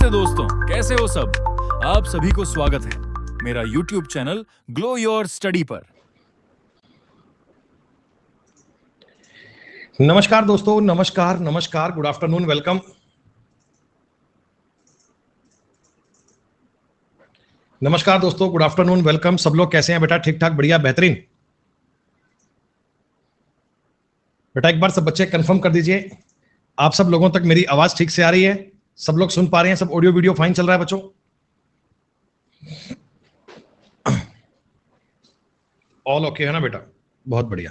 नमस्ते दोस्तों, कैसे हो सब। आप सभी को स्वागत है मेरा YouTube channel glow your study पर। नमस्कार दोस्तों, नमस्कार नमस्कार, गुड आफ्टरनून, वेलकम। नमस्कार दोस्तों, गुड आफ्टरनून, वेलकम। सब लोग कैसे हैं बेटा? ठीक ठाक, बढ़िया, बेहतरीन। बेटा एक बार सब बच्चे कंफर्म कर दीजिए, आप सब लोगों तक मेरी आवाज ठीक से आ रही है? सब लोग सुन पा रहे हैं? सब ऑडियो वीडियो फाइन चल रहा है बच्चों? ऑल ओके है ना बेटा? बहुत बढ़िया।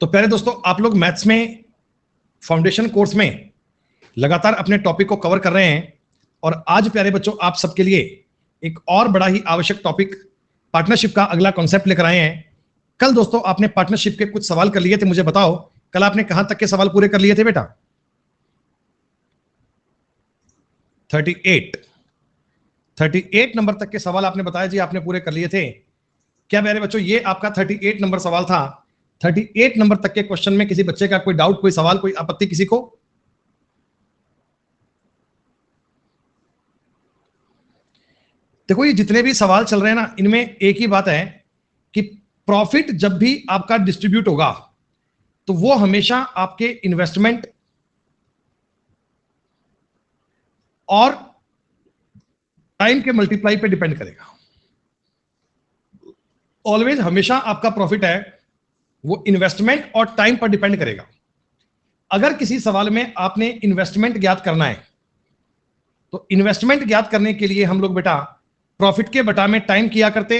तो पहले दोस्तों, आप लोग मैथ्स में फाउंडेशन कोर्स में लगातार अपने टॉपिक को कवर कर रहे हैं और आज प्यारे बच्चों आप सबके लिए एक और बड़ा ही आवश्यक टॉपिक पार्टनरशिप का अगला कॉन्सेप्ट लेकर आए हैं। कल दोस्तों आपने पार्टनरशिप के कुछ सवाल कर लिए थे, मुझे बताओ कल आपने कहां तक के सवाल पूरे कर लिए थे बेटा? 38 नंबर तक के सवाल आपने बताया जी आपने पूरे कर लिए थे। क्या प्यारे बच्चों ये आपका 38 नंबर सवाल था? 38 नंबर तक के क्वेश्चन में किसी बच्चे का कोई डाउट, कोई सवाल, कोई आपत्ति किसी को? देखो ये जितने भी सवाल चल रहे हैं ना, इनमें एक ही बात है कि प्रॉफिट जब भी आपका डिस्ट्रीब्यूट होगा तो वो हमेशा आपके इन्वेस्टमेंट और टाइम के मल्टीप्लाई पे डिपेंड करेगा। ऑलवेज हमेशा आपका प्रॉफिट है वो इन्वेस्टमेंट और टाइम पर डिपेंड करेगा। अगर किसी सवाल में आपने इन्वेस्टमेंट ज्ञात करना है तो इन्वेस्टमेंट ज्ञात करने के लिए हम लोग बेटा प्रॉफिट के बटा में टाइम किया करते,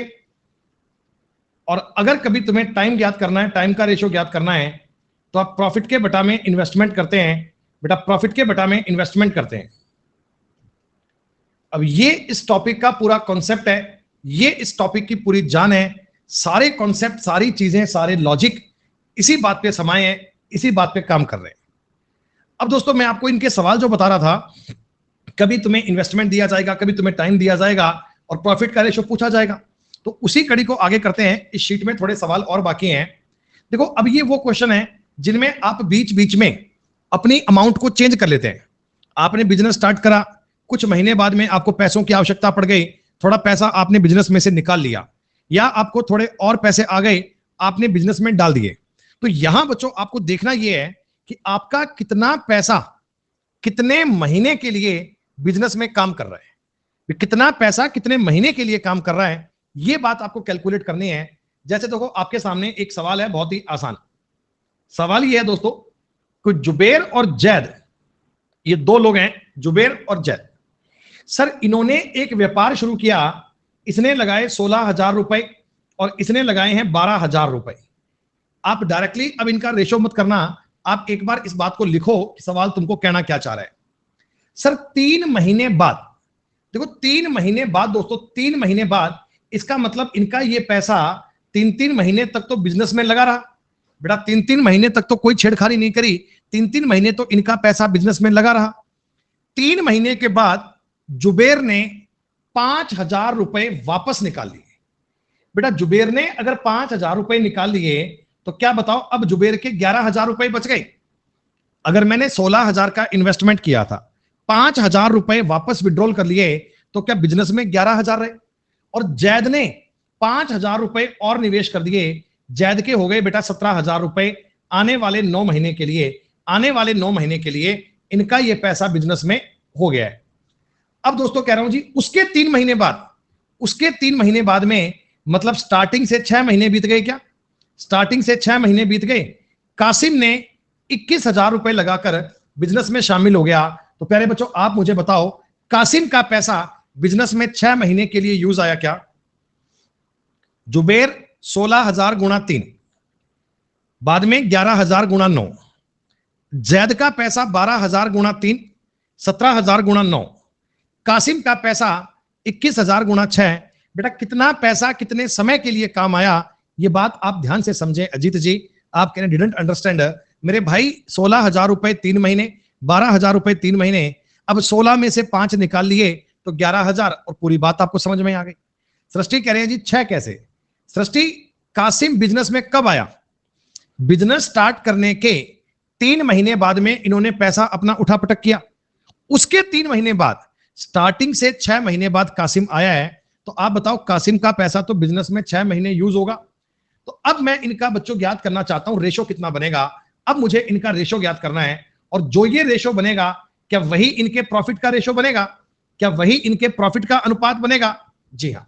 और अगर कभी तुम्हें टाइम ज्ञात करना है, टाइम का रेशियो ज्ञात करना है, तो आप प्रॉफिट के बटा में इन्वेस्टमेंट करते हैं बेटा, प्रॉफिट के बटा में इन्वेस्टमेंट करते हैं। अब ये इस टॉपिक का पूरा कॉन्सेप्ट है, ये इस टॉपिक की पूरी जान है। सारे कॉन्सेप्ट, सारी चीजें, सारे लॉजिक इसी बात पे समाये हैं, इसी बात पे काम कर रहे हैं। अब दोस्तों मैं आपको इनके सवाल जो बता रहा था, कभी तुम्हें इन्वेस्टमेंट दिया जाएगा, कभी तुम्हें टाइम दिया जाएगा और प्रॉफिट का रेशियो पूछा जाएगा। तो उसी कड़ी को आगे करते हैं। इस शीट में थोड़े सवाल और बाकी हैं। देखो अब ये वो क्वेश्चन है जिनमें आप बीच बीच में अपनी अमाउंट को चेंज कर लेते हैं। आपने बिजनेस स्टार्ट करा, कुछ महीने बाद में आपको पैसों की आवश्यकता पड़ गई, थोड़ा पैसा आपने बिजनेस में से निकाल लिया, या आपको थोड़े और पैसे आ गए, आपने बिजनेस में डाल दिए। तो यहां बच्चों आपको देखना यह है कि आपका कितना पैसा कितने महीने के लिए बिजनेस में काम कर रहा है, कितना पैसा कितने महीने के लिए काम कर रहा है, यह बात आपको कैलकुलेट करनी है। जैसे देखो आपके सामने एक सवाल है, बहुत ही आसान सवाल यह है दोस्तों, कि जुबैर और जैद, ये दो लोग हैं, जुबैर और जैद। सर इन्होंने एक व्यापार शुरू किया, इसने लगाए 16,000 रुपए और इसने लगाए हैं 12,000 रुपए। आप डायरेक्टली अब इनका रेशो मत करना, आप एक बार इस बात को लिखो कि सवाल तुमको कहना क्या चाह रहा है। सर 3 महीने बाद, देखो 3 महीने बाद दोस्तों, 3 महीने बाद, इसका मतलब इनका ये पैसा 3-3 महीने तक तो बिजनेस में लगा रहा बेटा। 3-3 महीने तक तो कोई छेड़खानी नहीं करी, 3-3 महीने तो इनका पैसा बिजनेस में लगा रहा। 3 महीने के बाद जुबैर ने 5,000 रुपए वापस निकाल लिए बेटा। जुबैर ने अगर 5,000 रुपए निकाल लिए तो क्या बताओ, अब जुबैर के 11,000 रुपए बच गए। अगर मैंने 16,000 का इन्वेस्टमेंट किया था, 5,000 रुपए वापस विड्रॉल कर लिए, तो क्या बिजनेस में 11,000 रहे। और जैद ने 5,000 रुपए और निवेश कर दिए, जैद के हो गए बेटा 17,000 रुपए। आने वाले 9 महीने के लिए, आने वाले 9 महीने के लिए इनका यह पैसा बिजनेस में हो गया है। अब दोस्तों कह रहा हूं जी, उसके 3 महीने बाद, उसके 3 महीने बाद में मतलब स्टार्टिंग से 6 महीने बीत गए। क्या स्टार्टिंग से 6 महीने बीत गए? कासिम ने 21,000 रुपए लगाकर बिजनेस में शामिल हो गया। तो प्यारे बच्चों आप मुझे बताओ, कासिम का पैसा बिजनेस में 6 महीने के लिए यूज आया क्या? जुबैर 16,000 गुणा 3, बाद में 11,000 गुणा 9, जैद का पैसा 12,000 गुणा 3, 17,000 गुणा 9, कासिम का पैसा 21,000 गुणा 6। बेटा कितना पैसा कितने समय के लिए काम आया, ये बात आप ध्यान से समझें। अजीत जी आप कहने डिडंट अंडरस्टैंड मेरे भाई, 16,000 रुपए 3 महीने, 12,000 रुपए 3 महीने, अब 16 में से 5 निकाल लिए तो 11,000, और पूरी बात आपको समझ में आ गई। सृष्टि कह रहे हैं जी 6 कैसे? सृष्टि कासिम बिजनेस में कब आया? बिजनेस स्टार्ट करने के 3 महीने बाद में इन्होंने पैसा अपना उठा पटक किया, उसके 3 महीने बाद, स्टार्टिंग से 6 महीने बाद कासिम आया है, तो आप बताओ कासिम का पैसा तो बिजनेस में 6 महीने यूज होगा। तो अब मैं इनका बच्चों ज्ञात करना चाहता हूं रेशो कितना बनेगा। अब मुझे इनका रेशो ज्ञात करना है, और जो ये रेशो बनेगा, क्या वही इनके प्रॉफिट का रेशो बनेगा? क्या वही इनके प्रॉफिट का अनुपात बनेगा? जी हाँ।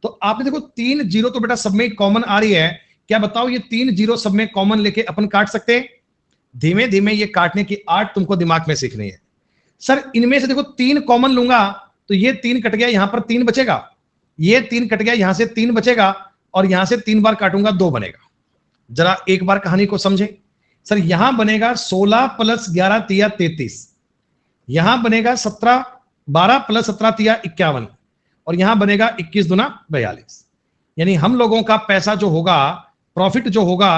तो आपने देखो 3 जीरो तो बेटा सब में कॉमन आ रही है। क्या बताओ ये 3 जीरो सब में कॉमन लेके अपन काट सकते हैं? धीमे धीमे ये काटने की आर्ट तुमको दिमाग में सीखनी है। सर इनमें से देखो 3 कॉमन लूंगा तो ये 3 कट गया, यहां पर 3 बचेगा, ये 3 कट गया, यहां से 3 बचेगा, और यहां से 3 बार काटूंगा 2 बनेगा। जरा एक बार कहानी को समझे। सर यहां बनेगा 16 प्लस 11 तिया 33, यहां बनेगा 17 12 प्लस 17 तिया 51, और यहां बनेगा 21 दूना 42। यानी हम लोगों का पैसा जो होगा, प्रॉफिट जो होगा,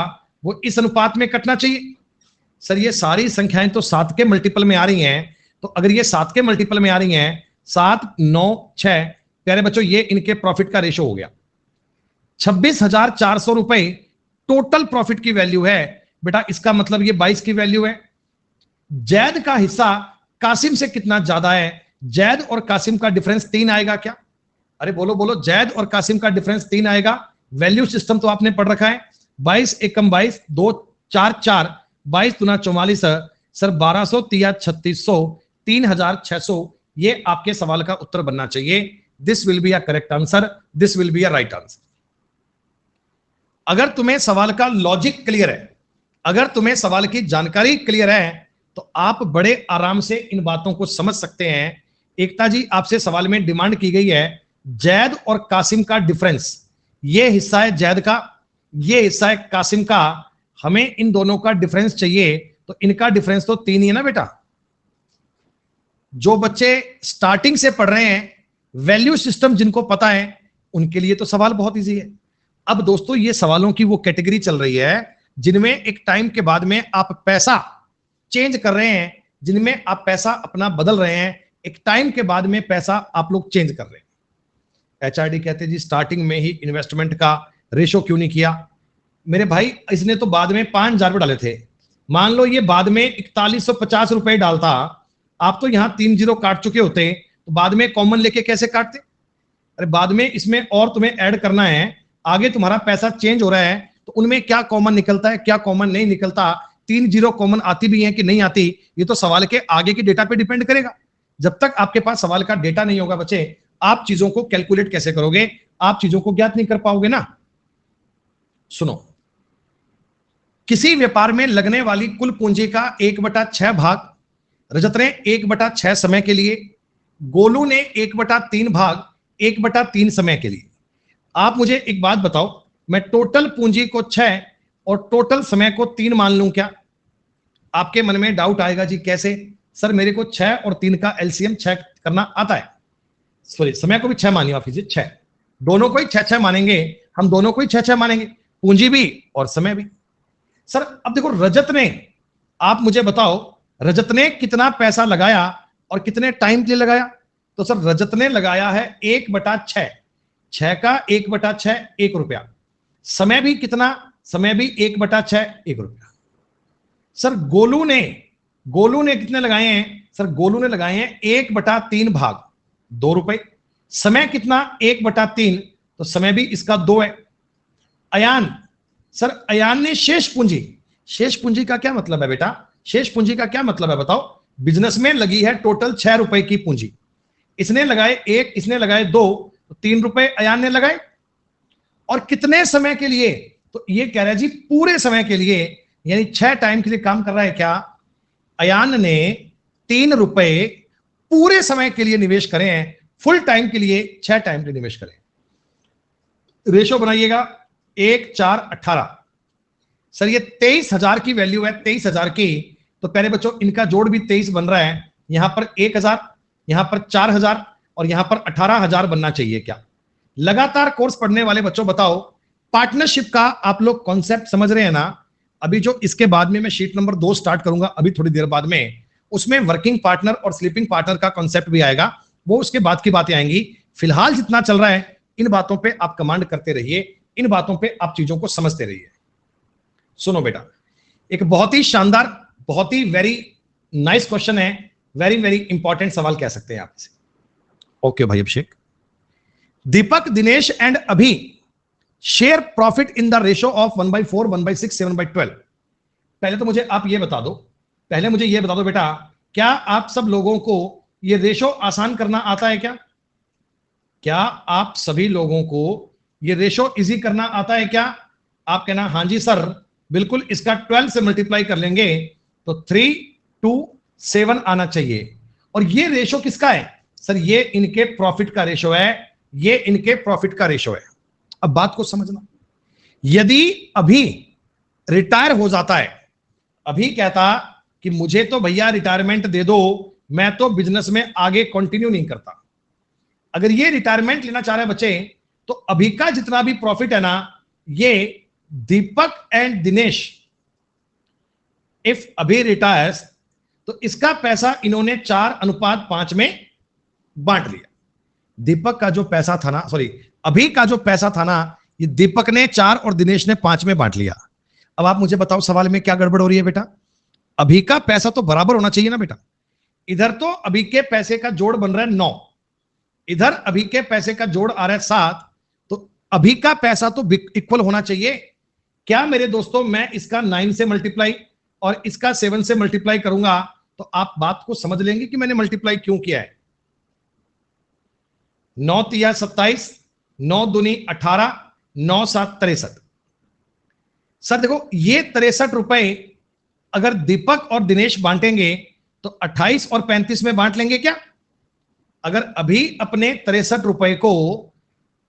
वो इस अनुपात में कटना चाहिए। सर ये सारी संख्याएं तो 7 के मल्टीपल में आ रही हैं, तो अगर ये 7 के मल्टीपल में आ रही हैं, 7 9 6, प्यारे बच्चों ये इनके प्रॉफिट का रेशो हो गया। 26,400 रुपए टोटल प्रॉफिट की वैल्यू है बेटा। इसका मतलब ये 22 की वैल्यू है। जैद का हिस्सा कासिम से कितना ज्यादा है? जैद और कासिम का डिफरेंस 3 आएगा क्या? अरे बोलो बोलो, जैद और कासिम का डिफरेंस 3 आएगा। वैल्यू सिस्टम तो आपने पढ़ रखा है। 22 एकम 22, 2 4 4, 22 दुना 44, सर 1200 तिया 3600, 3600, ये आपके सवाल का उत्तर बनना चाहिए। This will be a correct answer, this will be a right answer. अगर तुम्हें सवाल का लॉजिक क्लियर है, अगर तुम्हें सवाल की जानकारी क्लियर है, तो आप बड़े आराम से इन बातों को समझ सकते हैं। एकता जी आपसे सवाल में डिमांड की गई है जैद और कासिम का डिफरेंस, ये हिस्सा है जैद का, ये हिस्सा है कासिम का, हमें इन दोनों का डिफरेंस चाहिए। तो इनका डिफरेंस तो 3 ही है ना बेटा। जो बच्चे स्टार्टिंग से पढ़ रहे हैं, वैल्यू सिस्टम जिनको पता है, उनके लिए तो सवाल बहुत इजी है। अब दोस्तों ये सवालों की वो कैटेगरी चल रही है जिनमें एक टाइम के बाद में आप पैसा चेंज कर रहे हैं, जिनमें आप पैसा अपना बदल रहे हैं, एक टाइम के बाद में पैसा आप लोग चेंज कर रहे हैं। एचआरडी कहते हैं जी स्टार्टिंग में ही इन्वेस्टमेंट का रेशो क्यों नहीं किया? मेरे भाई इसने तो बाद में 5,000 डाले थे। मान लो ये बाद में 4150 रुपए डालता, आप तो यहां 3 जीरो काट चुके होते, तो बाद में कॉमन लेके कैसे काटते? अरे बाद में इसमें और तुम्हें ऐड करना है, आगे तुम्हारा पैसा चेंज हो रहा है, तो उनमें क्या कॉमन निकलता है, क्या कॉमन नहीं निकलता, 3 जीरो कॉमन आती भी है कि नहीं आती, ये तो सवाल के आगे के डेटा पे डिपेंड करेगा। जब तक आपके पास सवाल का डेटा नहीं होगा बच्चे, आप चीजों को कैलकुलेट कैसे करोगे? आप चीजों को ज्ञात नहीं कर पाओगे ना। सुनो, किसी व्यापार में लगने वाली कुल पूंजी का 1/6 भाग रजत ने 1/6 समय के लिए, गोलू ने 1/3 भाग 1/3 समय के लिए। आप मुझे एक बात बताओ, मैं टोटल पूंजी को 6 और टोटल समय को 3 मान लूं क्या? आपके मन में डाउट आएगा जी कैसे? सर मेरे को 6 और 3 का एलसीएम 6 करना आता है। सॉरी, समय को भी 6 मानिए आप, 6, दोनों को ही 6 मानेंगे, हम दोनों को ही 6 मानेंगे, पूंजी भी और समय भी। सर अब देखो रजत ने, आप मुझे बताओ रजत ने कितना पैसा लगाया और कितने टाइम के लिए लगाया? तो सर रजत ने लगाया है 1/6, 6 का 1/6 1 रुपया। समय भी कितना? समय भी 1/6 1 रुपया। सर गोलू ने कितने लगाए हैं? सर गोलू ने लगाए हैं 1/3 भाग 2 रुपए। समय कितना? 1/3, तो समय भी इसका 2 है। अयान, सर अयान ने शेष पूंजी का क्या मतलब है बेटा? शेष पूंजी का क्या मतलब है बताओ? बिजनेस में लगी है टोटल 6 रुपए की पूंजी, इसने लगाए 1, इसने लगाए 2, तो 3 रुपए अयान ने लगाए। और कितने समय के लिए? तो ये कह रहा है जी पूरे समय के लिए, यानी 6 टाइम के लिए काम कर रहा है क्या? अयान ने 3 रुपए पूरे समय के लिए निवेश करे हैं, फुल टाइम के लिए 6 टाइम के लिए निवेश करें। रेशो बनाइएगा 1 4 18। सर ये 23,000 की वैल्यू है, 23,000 की, तो पहले बच्चों इनका जोड़ भी 23 बन रहा है। यहां पर 1,000, यहां पर 4,000 और यहां पर 18,000 बनना चाहिए क्या? लगातार कोर्स पढ़ने वाले बच्चों बताओ, पार्टनरशिप का आप लोग कॉन्सेप्ट समझ रहे हैं ना? अभी जो इसके बाद में मैं शीट नंबर 2 स्टार्ट करूंगा अभी थोड़ी देर बाद में, उसमें वर्किंग पार्टनर और स्लीपिंग पार्टनर का कॉन्सेप्ट भी आएगा, वो उसके बाद की बातें आएंगी। फिलहाल जितना चल रहा है इन बातों पे आप कमांड करते रहिए, इन बातों पे आप चीजों को समझते रहिए। सुनो बेटा, एक बहुत ही शानदार, बहुत ही वेरी नाइस क्वेश्चन है, वेरी वेरी इंपॉर्टेंट सवाल कह सकते हैं आप इसे। ओके भाई अभिषेक, दीपक, दिनेश एंड अभी share profit in the ratio of 1/4, 1/6, 7/12। पहले तो मुझे आप ये बता दो, पहले मुझे ये बता दो बेटा, क्या आप सब लोगों को ये रेशो आसान करना आता है क्या? क्या आप सभी लोगों को ये रेशो इजी करना आता है क्या? आप कहना हाँ जी सर, बिल्कुल, इसका 12 से मल्टीप्लाई कर लेंगे तो 3 2 7 आना चाहिए। और ये रेशो किसका है सर? ये इनके प्रॉफिट का रेशो है, ये इनके प्रॉफिट का रेशो है। अब बात को समझना, यदि अभी रिटायर हो जाता है, अभी कहता कि मुझे तो भैया रिटायरमेंट दे दो, मैं तो बिजनेस में आगे कंटिन्यू नहीं करता, अगर ये रिटायरमेंट लेना चाह रहे बच्चे, तो अभी का जितना भी प्रॉफिट है ना, ये दीपक एंड दिनेश इफ अभी रिटायर्स, तो इसका पैसा इन्होंने 4:5 में बांट लिया। दीपक का जो पैसा था ना, सॉरी, अभी का जो पैसा था ना, ये दीपक ने 4 और दिनेश ने 5 में बांट लिया। अब आप मुझे बताओ सवाल में क्या गड़बड़ हो रही है बेटा? अभी का पैसा तो बराबर होना चाहिए ना बेटा। इधर तो अभी के पैसे का जोड़ बन रहा है 9, इधर अभी के पैसे का जोड़ आ रहा है 7, तो अभी का पैसा तो इक्वल होना चाहिए। क्या मेरे दोस्तों, मैं इसका 9 से मल्टीप्लाई और इसका 7 से मल्टीप्लाई करूंगा तो आप बात को समझ लेंगे कि मैंने मल्टीप्लाई क्यों किया है। 9 तिया 27, 9 दूनी 18, 9 7 63। सर देखो, ये 63 रुपए अगर दीपक और दिनेश बांटेंगे तो 28 और 35 में बांट लेंगे क्या? अगर अभी अपने 63 रुपए को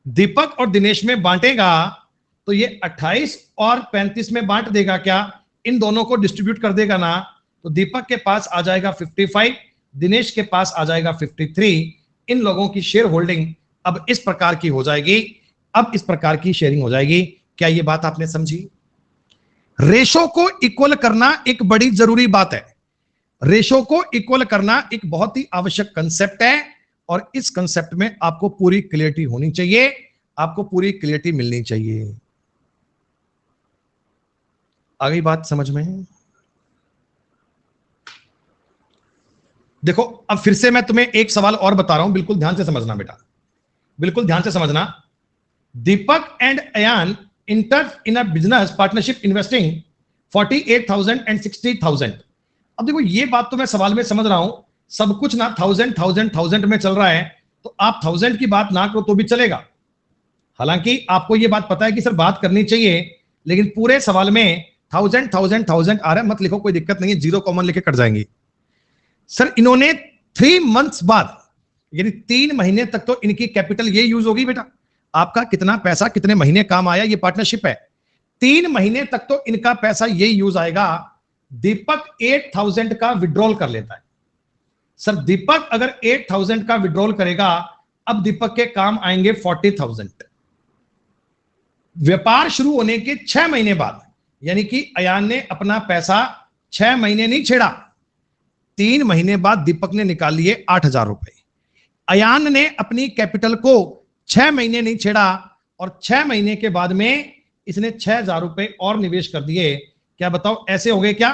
दीपक और दिनेश में बांटेगा तो ये 28 और 35 में बांट देगा क्या? इन दोनों को डिस्ट्रीब्यूट कर देगा ना, तो दीपक के पास आ जाएगा 55, दिनेश के पास आ जाएगा 53। इन लोगों की शेयर होल्डिंग अब इस प्रकार की हो जाएगी, अब इस प्रकार की शेयरिंग हो जाएगी। क्या ये बात आपने समझी? रेशो को इक्वल करना एक बड़ी जरूरी बात है। रेशो को इक्वल करना एक बहुत ही आवश्यक कंसेप्ट है, और इस कंसेप्ट में आपको पूरी क्लियरिटी होनी चाहिए, आपको पूरी क्लियरिटी मिलनी चाहिए। आ गई बात समझ में? देखो, अब फिर से मैं तुम्हें एक सवाल और बता रहा हूं, बिल्कुल ध्यान से समझना बेटा, बिल्कुल ध्यान से समझना। Deepak and Ayan entered in a business partnership investing 48,000 and 60,000। अब देखो, ये बात तो मैं सवाल में समझ रहा हूं, सब कुछ ना 1000 में चल रहा है, तो आप 1000 की बात ना करो तो भी चलेगा। हालांकि आपको ये बात पता है कि सर बात करनी चाहिए, लेकिन पूरे सवाल में 1000 आ रहा है, मत लिखो, कोई दिक्कत नहीं है, 0 कॉमन लेके कट जाएंगी। सर इन्होंने 3 मंथ्स बाद, यानी 3 महीने तक तो इनकी कैपिटल ये यूज होगी बेटा। आपका कितना पैसा कितने महीने काम आया, ये पार्टनरशिप है। 3 महीने तक तो इनका पैसा ये यूज आएगा। दीपक 8000 का विड्रॉल कर लेता है। सर दीपक अगर 8000 का विड्रॉल करेगा, अब दीपक के काम आएंगे 40,000। व्यापार शुरू होने के 6 महीने बाद, यानी कि अयान ने अपना पैसा 6 महीने नहीं छेड़ा, 3 महीने बाद दीपक ने निकाल लिए 8,000 रुपए। अयान ने अपनी कैपिटल को 6 महीने नहीं छेड़ा, और 6 महीने के बाद में इसने 6,000 रुपए और निवेश कर दिए। क्या बताओ, ऐसे हो गए क्या?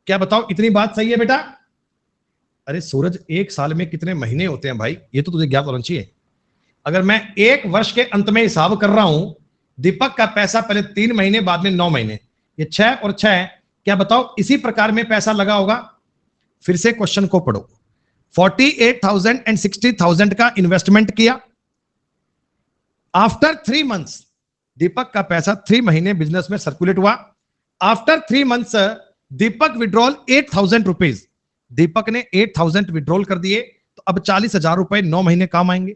क्या बताओ, इतनी बात सही है बेटा? अरे सूरज, 1 साल में कितने महीने होते हैं भाई, ये तो तुझे ज्ञात होना चाहिए। अगर मैं 1 वर्ष के अंत में हिसाब कर रहा हूं, दीपक का पैसा पहले 3 महीने, बाद में 9 महीने, ये 6 और 6, क्या बताओ इसी प्रकार में पैसा लगा होगा? फिर से क्वेश्चन को पढ़ो। 48,000 and 60,000 का इन्वेस्टमेंट किया। आफ्टर 3 मंथ्स दीपक का पैसा 3 महीने बिजनेस में सर्कुलेट हुआ। आफ्टर 3 मंथ्स दीपक विड्रॉल 8,000 रुपीज। दीपक ने 8,000 विड्रॉल कर दिए, तो अब 40,000 रुपए 9 महीने काम आएंगे।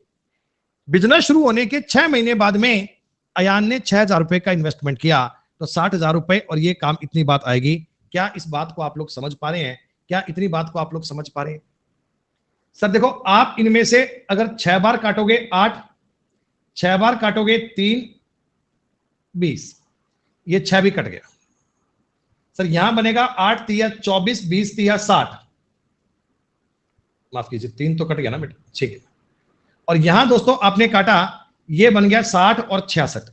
बिजनेस शुरू होने के 6 महीने बाद में अयान ने 6,000 रुपए का इन्वेस्टमेंट किया, तो 60,000 रुपए, और ये काम इतनी बात आएगी। क्या इस बात को आप लोग समझ पा रहे हैं? क्या इतनी बात को आप लोग समझ पा रहे हैं? सर देखो, आप इनमें से अगर 6 बार काटोगे 8, 6 बार काटोगे 3, 20, ये 6 भी कट गया। सर यहां बनेगा 8 तिया 24, 20 तिया 60, माफ कीजिए 3 तो कट गया ना बेटा, ठीक है। और यहां दोस्तों आपने काटा, ये बन गया 60 और 66,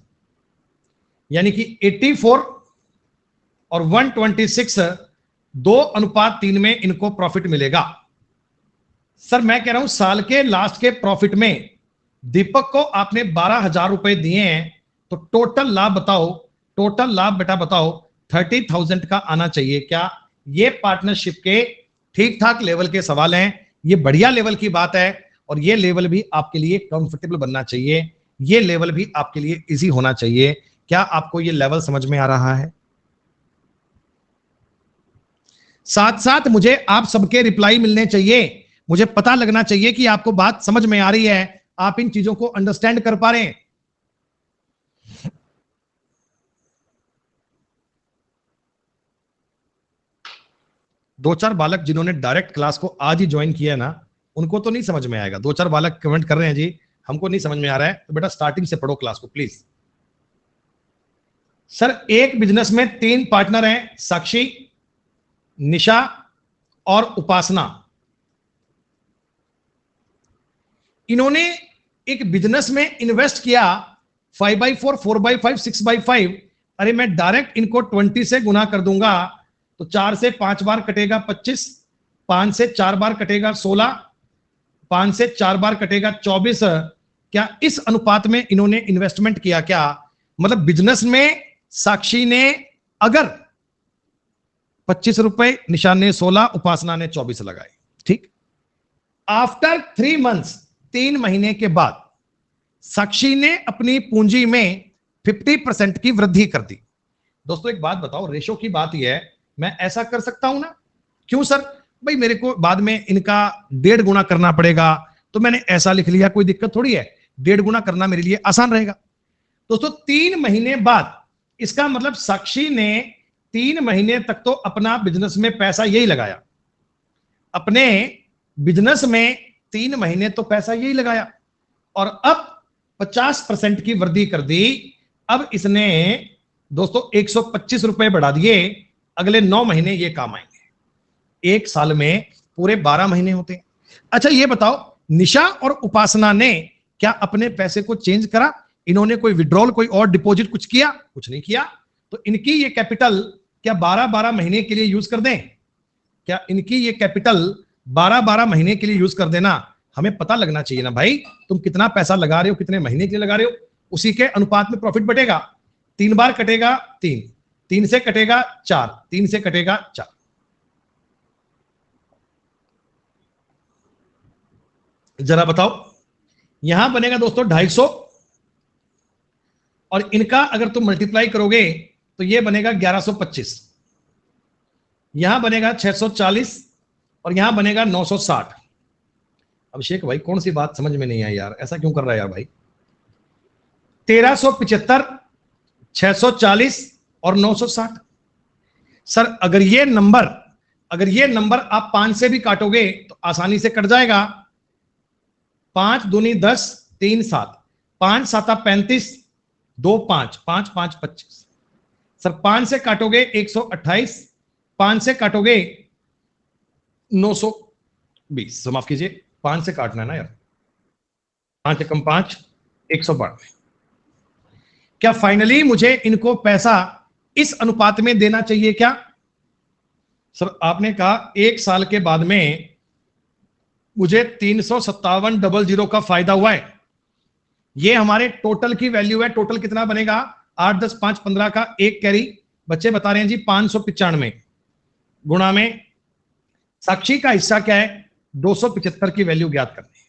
यानी कि 84 और 126 2:3 में इनको प्रॉफिट मिलेगा। सर मैं कह रहा हूं साल के लास्ट के प्रॉफिट में दीपक को आपने 12,000 रुपए दिए हैं, तो टोटल लाभ बताओ, टोटल लाभ बेटा बताओ 30,000 का आना चाहिए क्या? ये पार्टनरशिप के ठीक ठाक लेवल के सवाल हैं, ये बढ़िया लेवल की बात है, और ये लेवल भी आपके लिए कंफर्टेबल बनना चाहिए, ये लेवल भी आपके लिए इजी होना चाहिए। क्या आपको ये लेवल समझ में आ रहा है? साथ साथ मुझे आप सबके रिप्लाई मिलने चाहिए, मुझे पता लगना चाहिए कि आपको बात समझ में आ रही है, आप इन चीजों को अंडरस्टैंड कर पा रहे हैं। दो चार बालक जिन्होंने डायरेक्ट क्लास को आज ही ज्वाइन किया है ना, उनको तो नहीं समझ में आएगा। दो चार बालक कमेंट कर रहे हैं जी हमको नहीं समझ में आ रहा है, तो बेटा स्टार्टिंग से पढ़ो क्लास को प्लीज। सर एक बिजनेस में 3 पार्टनर हैं, साक्षी, निशा और उपासना। इन्होंने एक बिजनेस में इन्वेस्ट किया 5/4, 4/5, 6/5। अरे मैं डायरेक्ट इनको 20 से गुना कर दूंगा तो 4 से 5 बार कटेगा 25, 5 से 4 बार कटेगा 16, 5 से 4 बार कटेगा 24। क्या इस अनुपात में इन्होंने इन्वेस्टमेंट किया क्या? मतलब बिजनेस में साक्षी ने अगर 25 रुपए, निशा ने 16, उपासना ने 24 लगाए, ठीक। आफ्टर 3 मंथ्स, 3 महीने के बाद साक्षी ने अपनी पूंजी में 50% की वृद्धि कर दी। दोस्तों एक बात बताओ, रेशो की बात यह है, मैं ऐसा कर सकता हूं ना? क्यों सर? भाई मेरे को बाद में इनका 1.5 गुना करना पड़ेगा, तो मैंने ऐसा लिख लिया, कोई दिक्कत थोड़ी है, 1.5 गुना करना मेरे लिए आसान रहेगा। दोस्तों 3 महीने बाद, इसका मतलब साक्षी ने 3 महीने तक तो अपना बिजनेस में पैसा यही लगाया, अपने बिजनेस में 3 महीने तो पैसा यही लगाया, और अब 50% की वृद्धि कर दी। अब इसने दोस्तों 125 रुपए बढ़ा दिए, अगले 9 महीने ये काम आएंगे। एक साल में पूरे 12 महीने होते हैं। अच्छा ये बताओ, निशा और उपासना ने क्या अपने पैसे को चेंज करा? इन्होंने कोई विड्रॉल, कोई और डिपॉजिट कुछ किया? कुछ नहीं किया। तो इनकी ये कैपिटल क्या 12-12 महीने के लिए यूज कर दें? क्या इनकी ये कैपिटल 12-12 महीने के लिए यूज कर देना? हमें पता लगना चाहिए ना भाई, तुम कितना पैसा लगा रहे हो, कितने महीने के लिए लगा रहे हो, उसी के अनुपात में प्रॉफिट बढ़ेगा। 3 बार कटेगा 3, 3 से कटेगा 4, 3 से कटेगा 4। जरा बताओ, यहां बनेगा दोस्तों 250, और इनका अगर तुम मल्टीप्लाई करोगे तो ये बनेगा 1125, यहां बनेगा 640, और यहां बनेगा 960। अभिषेक भाई कौन सी बात समझ में नहीं आई यार, ऐसा क्यों कर रहा है यार भाई? 1375, 640 और 960। सर अगर ये नंबर आप 5 से भी काटोगे तो आसानी से कट जाएगा। 5 दूनी 10, 3 7, 5 7 35, 2 5, 5 5 25। सर 5 से काटोगे 128, 5 से काटोगे 920। माफ कीजिए, 5 से काटना है ना यार, 5 एकम 5, 192। क्या फाइनली मुझे इनको पैसा इस अनुपात में देना चाहिए क्या? सर आपने कहा 1 साल के बाद में मुझे 357,000 का फायदा हुआ है। ये हमारे टोटल की वैल्यू है। टोटल कितना बनेगा? 8 10 5 15 का 1 कैरी, बच्चे बता रहे हैं जी 595 गुणा में साक्षी का हिस्सा क्या है? 275 की वैल्यू ज्ञात करनी है।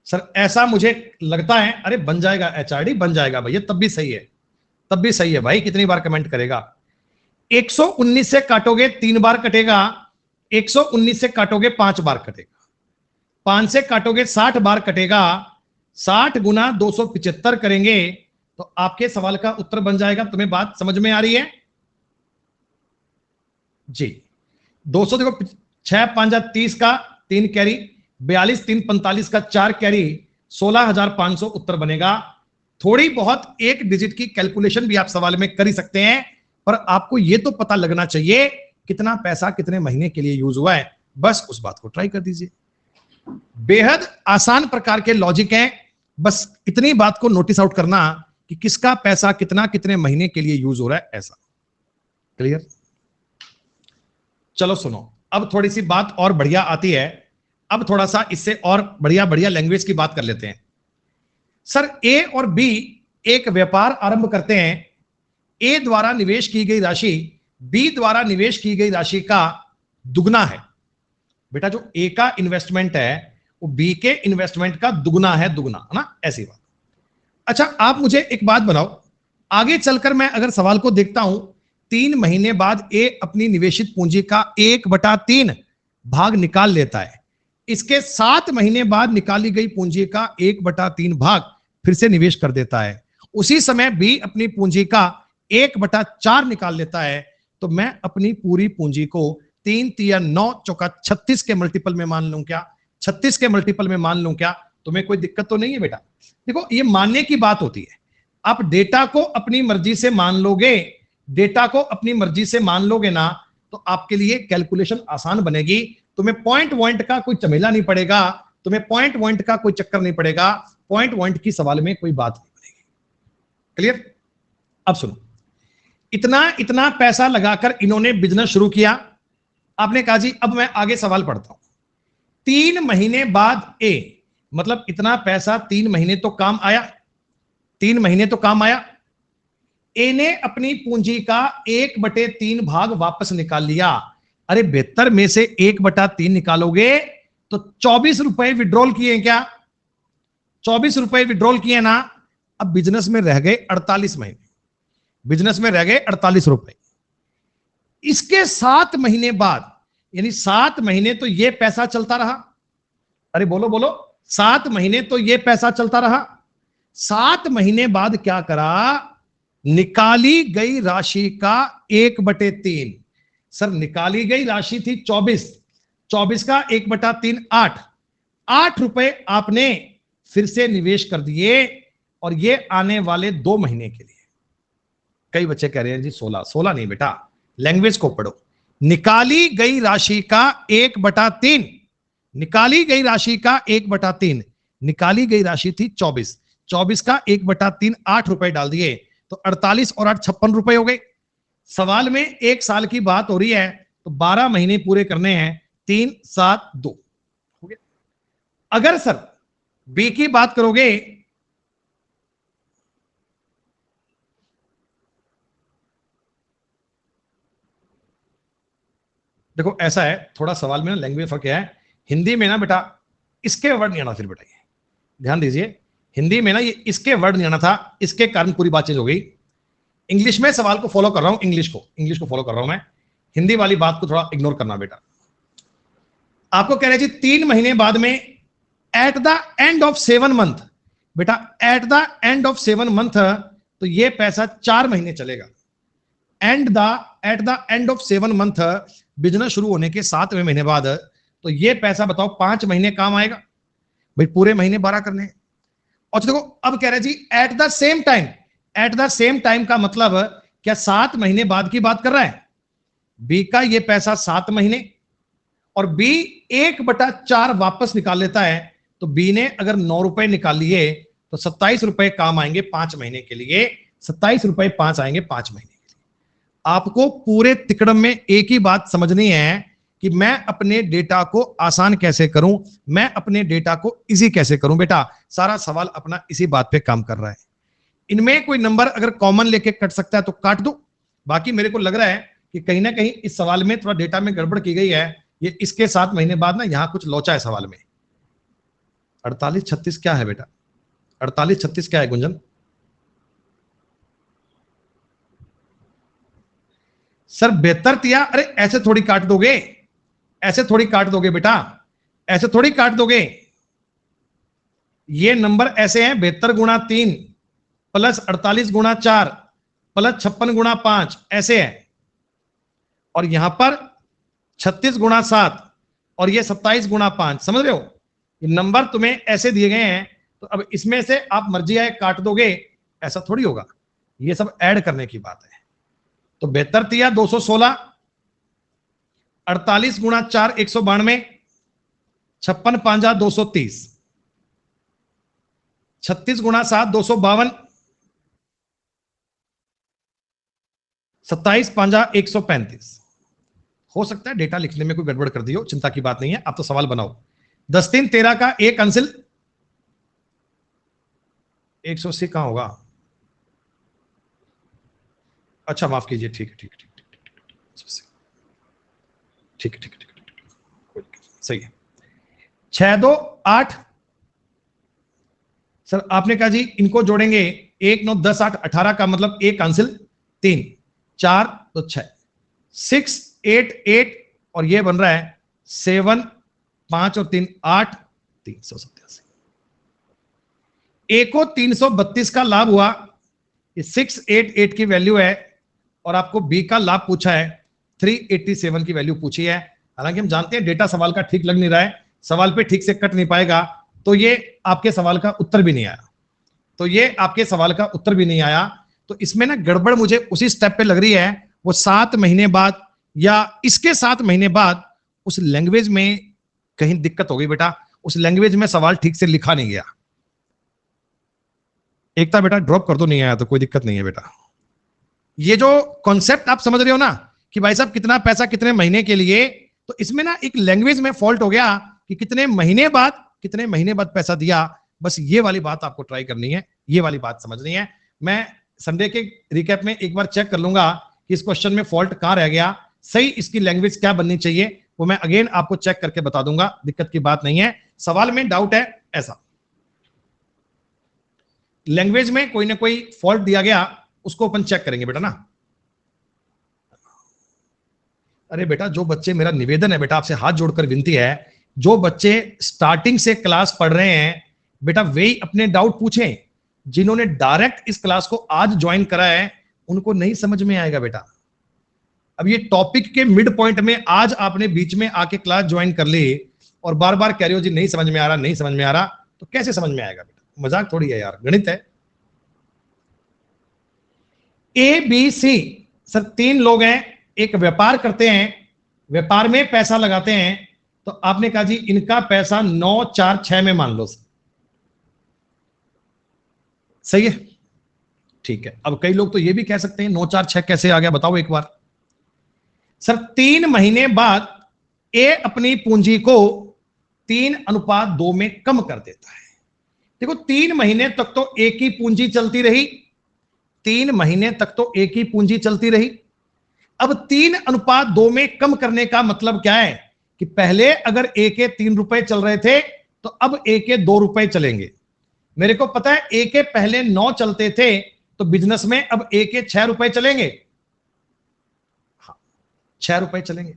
सर ऐसा मुझे लगता है, अरे बन जाएगा एचआरडी, बन जाएगा भैया, तब भी सही है, तब भी सही है भाई, कितनी बार कमेंट करेगा? 119 से काटोगे 3 बार कटेगा, 119 से काटोगे 5 बार कटेगा, 5 से काटोगे 60 बार कटेगा, 60 गुना 275 करेंगे तो आपके सवाल का उत्तर बन जाएगा। तुम्हें बात समझ में आ रही है जी? 200 देखो, 6 5 30 का 3 कैरी, 42 3 45 का 4 कैरी, 16,500 उत्तर बनेगा। थोड़ी बहुत एक डिजिट की कैलकुलेशन भी आप सवाल में कर ही सकते हैं, पर आपको यह तो पता लगना चाहिए कितना पैसा कितने महीने के लिए यूज हुआ है। बस उस बात को ट्राई कर दीजिए। बेहद आसान प्रकार के लॉजिक हैं, बस इतनी बात को नोटिस आउट करना कि किसका पैसा कितना कितने महीने के लिए यूज हो रहा है, ऐसा। क्लियर? चलो सुनो, अब थोड़ी सी बात और बढ़िया आती है। अब थोड़ा सा इससे और बढ़िया बढ़िया लैंग्वेज की बात कर लेते हैं। सर ए और बी एक व्यापार आरंभ करते हैं। ए द्वारा निवेश की गई राशि बी द्वारा निवेश की गई राशि का दुगना है। बेटा जो ए का इन्वेस्टमेंट है वो बी के इन्वेस्टमेंट का दुगना है, दुगना, है ना, ऐसी बात। अच्छा आप मुझे एक बात बनाओ, आगे चलकर मैं अगर सवाल को देखता हूं, 3 महीने बाद ए अपनी निवेशित पूंजी का 1/3 भाग निकाल लेता है। इसके 7 महीने बाद निकाली गई पूंजी का 1/3 भाग फिर से निवेश कर देता है। उसी समय बी अपनी पूंजी का 1/4 निकाल लेता है। तो मैं अपनी पूरी पूंजी को 3 3 9 चौका 36 के मल्टीपल में मान लूं क्या? 36 के मल्टीपल में मान लूं क्या? तुम्हें कोई दिक्कत तो नहीं है बेटा? देखो ये मानने की बात होती है। आप डेटा को अपनी मर्जी से मान लोगे, डेटा को अपनी मर्जी से मान लोगे ना, तो आपके लिए कैलकुलेशन आसान बनेगी। तुम्हें पॉइंट पॉइंट का कोई झमेला नहीं पड़ेगा, तुम्हें पॉइंट पॉइंट का कोई चक्कर नहीं पड़ेगा, पॉइंट पॉइंट की सवाल में कोई बात नहीं बनेगी। क्लियर? अब सुनो, इतना इतना पैसा लगाकर इन्होंने बिजनेस शुरू किया। आपने कहा जी अब मैं आगे सवाल पढ़ता हूं। 3 महीने बाद ए, मतलब इतना पैसा 3 महीने तो काम आया, 3 महीने तो काम आया। ए ने अपनी पूंजी का 1/3 भाग वापस निकाल लिया। अरे 72 में से 1/3 निकालोगे तो 24 रुपए विड्रॉल किए क्या? 24 रुपए विड्रॉल किए ना। अब बिजनेस में रह गए 48 महीने, बिजनेस में रह गए 48 रुपए। इसके 7 महीने बाद, यानी 7 महीने तो ये पैसा चलता रहा। अरे बोलो बोलो, 7 महीने तो ये पैसा चलता रहा। 7 महीने बाद क्या करा? निकाली गई राशि का 1/3। सर निकाली गई राशि थी 24, 24 का 1/3 8 रुपए आपने फिर से निवेश कर दिए, और ये आने वाले 2 महीने के लिए। कई बच्चे कह रहे हैं जी 16 नहीं बेटा, लैंग्वेज को पढ़ो। निकाली गई राशि का 1/3, निकाली गई राशि का 1/3, निकाली गई राशि थी 24, 24 का 1/3 8 रुपए डाल दिए तो 48 और 8 56 रुपए हो गए। सवाल में 1 साल की बात हो रही है तो 12 महीने पूरे करने हैं, 3 7 2 हो गया। अगर सर बी की बात करोगे, देखो ऐसा है, थोड़ा सवाल में ना लैंग्वेज फर्क है। हिंदी में ना बेटा इसके वर्ड नहीं आना, फिर बेटा ये ध्यान दीजिए, हिंदी में ना ये इसके वर्ड नहीं आना था, इसके कारण पूरी बात चेंज हो गई। इंग्लिश में सवाल को फॉलो कर रहा हूं, इंग्लिश को फॉलो कर रहा हूं मैं, हिंदी वाली बात को थोड़ा इग्नोर करना बेटा। आपको कह रहे जी 3 महीने बाद में at the end of 7 month, बेटा at the end of 7 month तो ये पैसा 4 महीने चलेगा। At the end of 7 month, business शुरू होने के 7वें महीने बाद, तो ये पैसा बताओ 5 महीने काम आएगा भाई, पूरे महीने 12 करने हैं। और देखो अब कह रहे जी at the same time, at the same time का मतलब क्या 7 महीने बाद की बात कर रहा है? बी का ये पैसा 7 महीने, और बी 1/4 वापस निकाल लेता है। तो बी ने अगर 9 रुपए निकाल लिए तो 27 रुपए काम आएंगे 5 महीने के लिए, 27 रुपए 5 आएंगे 5 महीने के लिए। आपको पूरे तिकड़म में एक ही बात समझनी है कि मैं अपने डेटा को आसान कैसे करूं, मैं अपने डेटा को इजी कैसे करूं। बेटा सारा सवाल अपना इसी बात पे काम कर रहा है। इनमें कोई नंबर अगर कॉमन लेके कट सकता है तो काट दो, बाकी मेरे को लग रहा है कि कहीं ना कहीं इस सवाल में थोड़ा डेटा में गड़बड़ की गई है। ये इसके 7 महीने बाद ना यहां कुछ लोचा है सवाल में। 48 36 क्या है बेटा? 48 36 क्या है गुंजन? सर 72 तिया, अरे ऐसे थोड़ी काट दोगे, ऐसे थोड़ी काट दोगे बेटा, ऐसे थोड़ी काट दोगे। ये नंबर ऐसे हैं 72 गुणा 3 प्लस 48 गुणा 4 प्लस 56 गुणा 5 ऐसे है, और यहां पर 36 गुणा 7 और ये 27 गुणा 5, समझ रहे हो? ये नंबर तुम्हें ऐसे दिए गए हैं, तो अब इसमें से आप मर्जी आए काट दोगे, ऐसा थोड़ी होगा। ये सब ऐड करने की बात है। तो 72 तिया 216, 48 गुणा 4 192, 56 पांजा 230, 36 गुणा 7 252, 27 पांजा 135। हो सकता है डेटा लिखने में कोई गड़बड़ कर दी हो, चिंता की बात नहीं है, आप तो सवाल बनाओ। 10 3 13 का एक अंसिल 180 कहां होगा? अच्छा माफ कीजिए, ठीक है ठीक है ठीक है ठीक है ठीक है ठीक है, कोई दिक्कत नहीं, सही है। 6 2 8। सर आपने कहा जी इनको जोड़ेंगे, 1 9 10 8 18 का मतलब एक कैंसिल 3 4 तो 6 6 8 8 और ये बन रहा है 7 5 और 3 8 387। ए को 332 का लाभ हुआ, ये 688 की वैल्यू है, और आपको बी का लाभ पूछा है 387 की वैल्यू पूछी है। हालांकि हम जानते हैं डेटा सवाल का ठीक लग नहीं रहा है, सवाल पे ठीक से कट नहीं पाएगा, तो ये आपके सवाल का उत्तर भी नहीं आया, तो ये आपके सवाल का उत्तर भी नहीं आया। तो इसमें ना गड़बड़ मुझे उसी स्टेप पे लग रही है, वो 7 महीने बाद या इसके 7 महीने बाद उस लैंग्वेज में कहीं दिक्कत हो गई बेटा, उस लैंग्वेज में सवाल ठीक से लिखा नहीं गया। एकता बेटा ड्रॉप कर दो, नहीं आया तो कोई दिक्कत नहीं है बेटा। ये जो कॉन्सेप्ट आप समझ रहे हो ना कि भाई साहब कितना पैसा कितने महीने के लिए, तो इसमें ना एक लैंग्वेज में फॉल्ट हो गया कि कितने महीने बाद पैसा दिया। बस ये वाली बात आपको ट्राई करनी है, ये वाली बात समझनी है। मैं संडे के रिकैप में एक बार चेक कर लूंगा कि इस क्वेश्चन में फॉल्ट कहां रह गया, सही इसकी लैंग्वेज क्या बननी चाहिए, वो मैं अगेन आपको चेक करके बता दूंगा, दिक्कत की बात नहीं है। सवाल में डाउट है ऐसा, लैंग्वेज में कोई ना कोई फॉल्ट दिया गया, उसको अपन चेक करेंगे बेटा ना। अरे बेटा जो बच्चे, मेरा निवेदन है बेटा, आपसे हाथ जोड़कर विनती है, जो बच्चे स्टार्टिंग से क्लास पढ़ रहे हैं बेटा वे ही अपने डाउट पूछें। जिन्होंने डायरेक्ट इस क्लास को आज ज्वाइन करा है उनको नहीं समझ में आएगा बेटा। अब ये टॉपिक के मिड पॉइंट में आज आपने बीच में आके क्लास ज्वाइन कर ली और बार बार कह रहे हो जी नहीं समझ में आ रहा, नहीं समझ में आ रहा, तो कैसे समझ में आएगा बेटा? मजाक थोड़ी है यार, गणित है। ए बी सी, सर 3 लोग हैं, एक व्यापार करते हैं, व्यापार में पैसा लगाते हैं, तो आपने कहा जी इनका पैसा 9 4 6 में मान लो, सही है, ठीक है। अब कई लोग तो ये भी कह सकते हैं 9 4 6 कैसे आ गया, बताओ एक बार। सर 3 महीने बाद ए अपनी पूंजी को 3:2 में कम कर देता है। देखो 3 महीने तक तो एक ही पूंजी चलती रही, 3 महीने तक तो एक ही पूंजी चलती रही। अब 3:2 में कम करने का मतलब क्या है कि पहले अगर ए के 3 रुपए चल रहे थे तो अब ए के 2 रुपए चलेंगे। मेरे को पता है ए के पहले 9 चलते थे, तो बिजनेस में अब ए के 6 रुपए चलेंगे, हाँ 6 रुपए चलेंगे।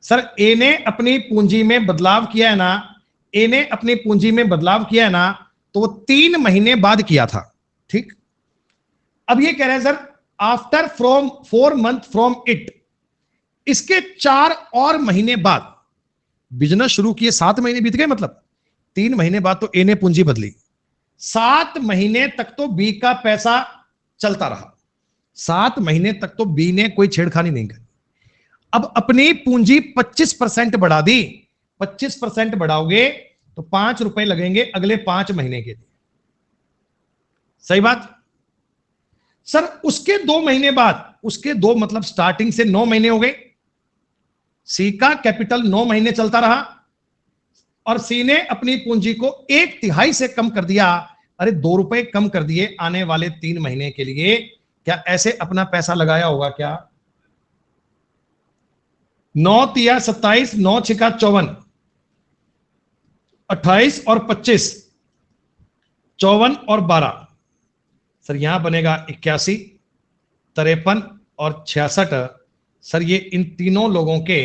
सर ए ने अपनी पूंजी में बदलाव किया है ना, ए ने अपनी पूंजी में बदलाव किया है ना, तो वो 3 महीने बाद किया था, ठीक। अब ये कह रहे हैं sir after from 4 month from it, इसके 4 और महीने बाद, बिजनेस शुरू किए 7 महीने बीत गए, मतलब 3 महीने बाद तो ए ने पूंजी बदली, 7 महीने तक तो बी का पैसा चलता रहा, 7 महीने तक तो बी ने कोई छेड़खानी नहीं करी। अब अपनी पूंजी 25% बढ़ा दी, 25% बढ़ाओगे तो 5 रुपए लगेंगे अगले 5 महीने के लिए, सही बात। सर उसके 2 महीने बाद, उसके 2 मतलब स्टार्टिंग से 9 महीने हो गए, सी का कैपिटल 9 महीने चलता रहा और सी ने अपनी पूंजी को 1/3 से कम कर दिया। अरे 2 रुपए कम कर दिए आने वाले 3 महीने के लिए, क्या ऐसे अपना पैसा लगाया होगा क्या? 9 तिया 27, 9 छिका 54, 28 और 25, 54 और 12, सर यहां बनेगा 81, 53 और 66। सर ये इन तीनों लोगों के,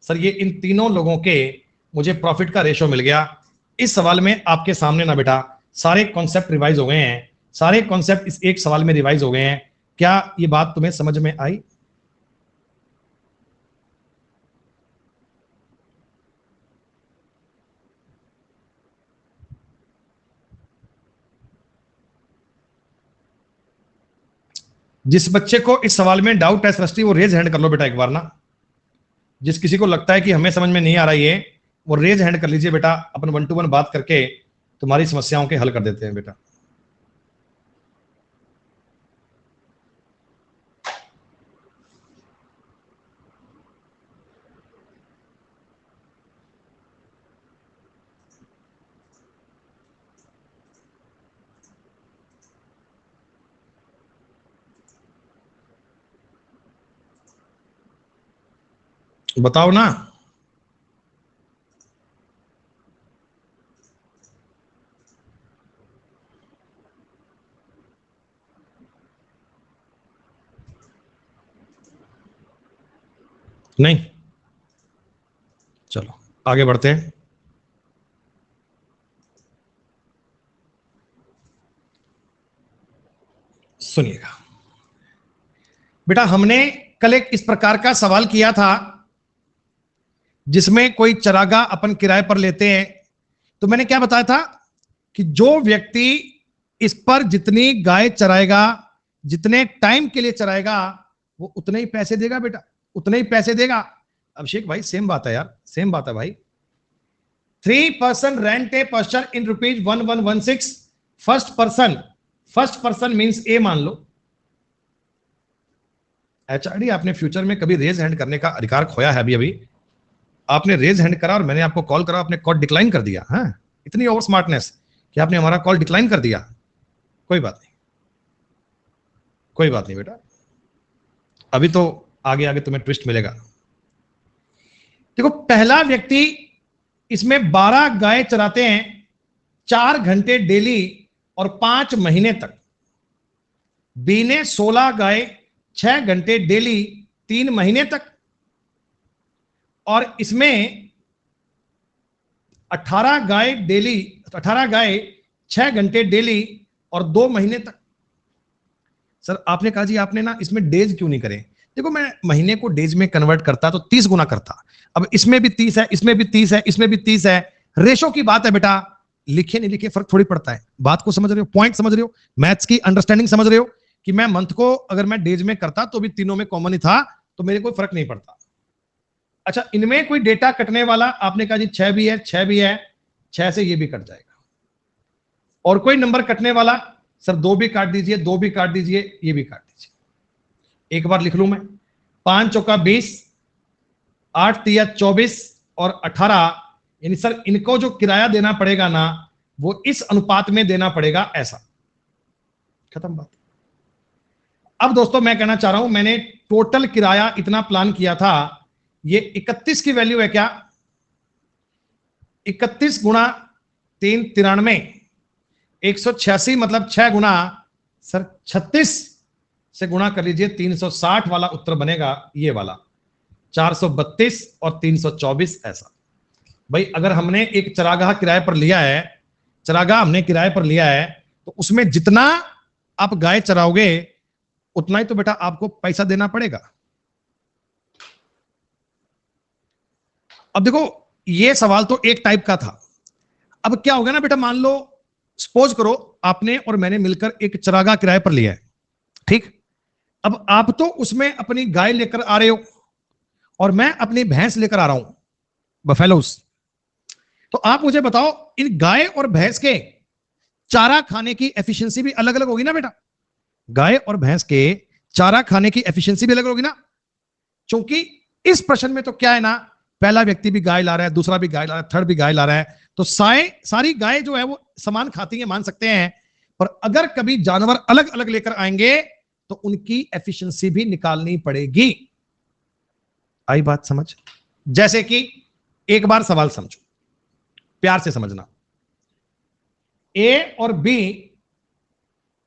सर ये इन तीनों लोगों के मुझे प्रॉफिट का रेशो मिल गया। इस सवाल में आपके सामने ना बेटा सारे कॉन्सेप्ट रिवाइज हो गए हैं, सारे कॉन्सेप्ट इस एक सवाल में रिवाइज हो गए हैं। क्या ये बात तुम्हें समझ में आई? जिस बच्चे को इस सवाल में डाउट है सृष्टि, वो रेज हैंड कर लो बेटा एक बार ना। जिस किसी को लगता है कि हमें समझ में नहीं आ रही है वो रेज हैंड कर लीजिए बेटा, अपन 1 to 1 बात करके तुम्हारी समस्याओं के हल कर देते हैं बेटा। बताओ ना। नहीं, चलो आगे बढ़ते हैं। सुनिएगा बेटा, हमने कल एक इस प्रकार का सवाल किया था जिसमें कोई चरागाह अपन किराए पर लेते हैं। तो मैंने क्या बताया था कि जो व्यक्ति इस पर जितनी गाय चराएगा, जितने टाइम के लिए चराएगा, वो उतने ही पैसे देगा बेटा, उतने ही पैसे देगा। अभिषेक भाई सेम बात है यार, सेम बात है भाई। 3% rent a person in ₹1116। First person means a मान लो। एचआरडी, आपने फ्यूचर में कभी रेज हैंड करने का अधिकार खोया है? अभी अभी आपने रेज हैंड करा और मैंने आपको कॉल करा, आपने कॉल डिक्लाइन कर दिया। हाँ, इतनी ओवर स्मार्टनेस कि आपने हमारा कॉल डिक्लाइन कर दिया। कोई बात नहीं, कोई बात नहीं बेटा, अभी तो आगे आगे तुम्हें ट्विस्ट मिलेगा। देखो, पहला व्यक्ति इसमें 12 गाय चराते हैं 4 घंटे डेली और 5 महीने तक। बी ने 16 गाय 6 घंटे डेली 3 महीने तक, और इसमें 18 गाय 6 घंटे डेली और 2 महीने तक। सर आपने कहा जी आपने ना इसमें डेज क्यों नहीं करे? देखो, मैं महीने को डेज में कन्वर्ट करता तो 30 गुना करता। अब इसमें भी 30 है, इसमें भी 30 है, इसमें भी 30 है। रेशो की बात है बेटा, लिखे नहीं लिखे फर्क थोड़ी पड़ता है। बात को समझ रहे हो, पॉइंट समझ रहे हो, मैथ्स की अंडरस्टैंडिंग समझ रहे हो कि मैं मंथ को अगर मैं डेज में करता तो भी तीनों में कॉमन ही था, तो मेरे कोई फर्क नहीं पड़ता। अच्छा, इनमें कोई डेटा कटने वाला? आपने कहा जी 6 भी है, 6 भी है, 6 से ये भी कट जाएगा। और कोई नंबर कटने वाला? सर 2 भी काट दीजिए, 2 भी काट दीजिए, ये भी काट दीजिए। एक बार लिख लूं मैं, 5 चौका 20, 8 तिया 24 और 18। यानी सर इनको जो किराया देना पड़ेगा ना, वो इस अनुपात में देना पड़ेगा, ऐसा। खत्म बात। अब दोस्तों मैं कहना चाह रहा हूं, मैंने टोटल किराया इतना प्लान किया था। ये 31 की वैल्यू है क्या? 31 गुणा 3 93, 186 मतलब 6 गुना, सर 36 से गुणा कर लीजिए, 360 वाला उत्तर बनेगा, ये वाला 432 और 324 ऐसा। भाई अगर हमने एक चरागाह किराए पर लिया है, चरागाह हमने किराए पर लिया है, तो उसमें जितना आप गाय चराओगे उतना ही तो बेटा आपको पैसा देना पड़ेगा। अब देखो, ये सवाल तो एक टाइप का था। अब क्या होगा ना बेटा, मान लो सपोज करो आपने और मैंने मिलकर एक चरागाह किराए पर लिया है, ठीक। अब आप तो उसमें अपनी गाय लेकर आ रहे हो और मैं अपनी भैंस लेकर आ रहा हूं, बफेलोस। तो आप मुझे बताओ, इन गाय और भैंस के चारा खाने की एफिशिएंसी भी अलग अलग होगी ना बेटा? गाय और भैंस के चारा खाने की एफिशिएंसी भी अलग होगी ना? क्योंकि इस प्रश्न में तो क्या है ना, पहला व्यक्ति भी गाय ला रहा है, दूसरा भी गाय ला रहा है, थर्ड भी गाय ला रहा है, तो सारी गाय जो है वो समान खाती है, मान सकते हैं। पर अगर कभी जानवर अलग अलग लेकर आएंगे तो उनकी एफिशिएंसी भी निकालनी पड़ेगी। आई बात समझ? जैसे कि एक बार सवाल समझो, प्यार से समझना। ए और बी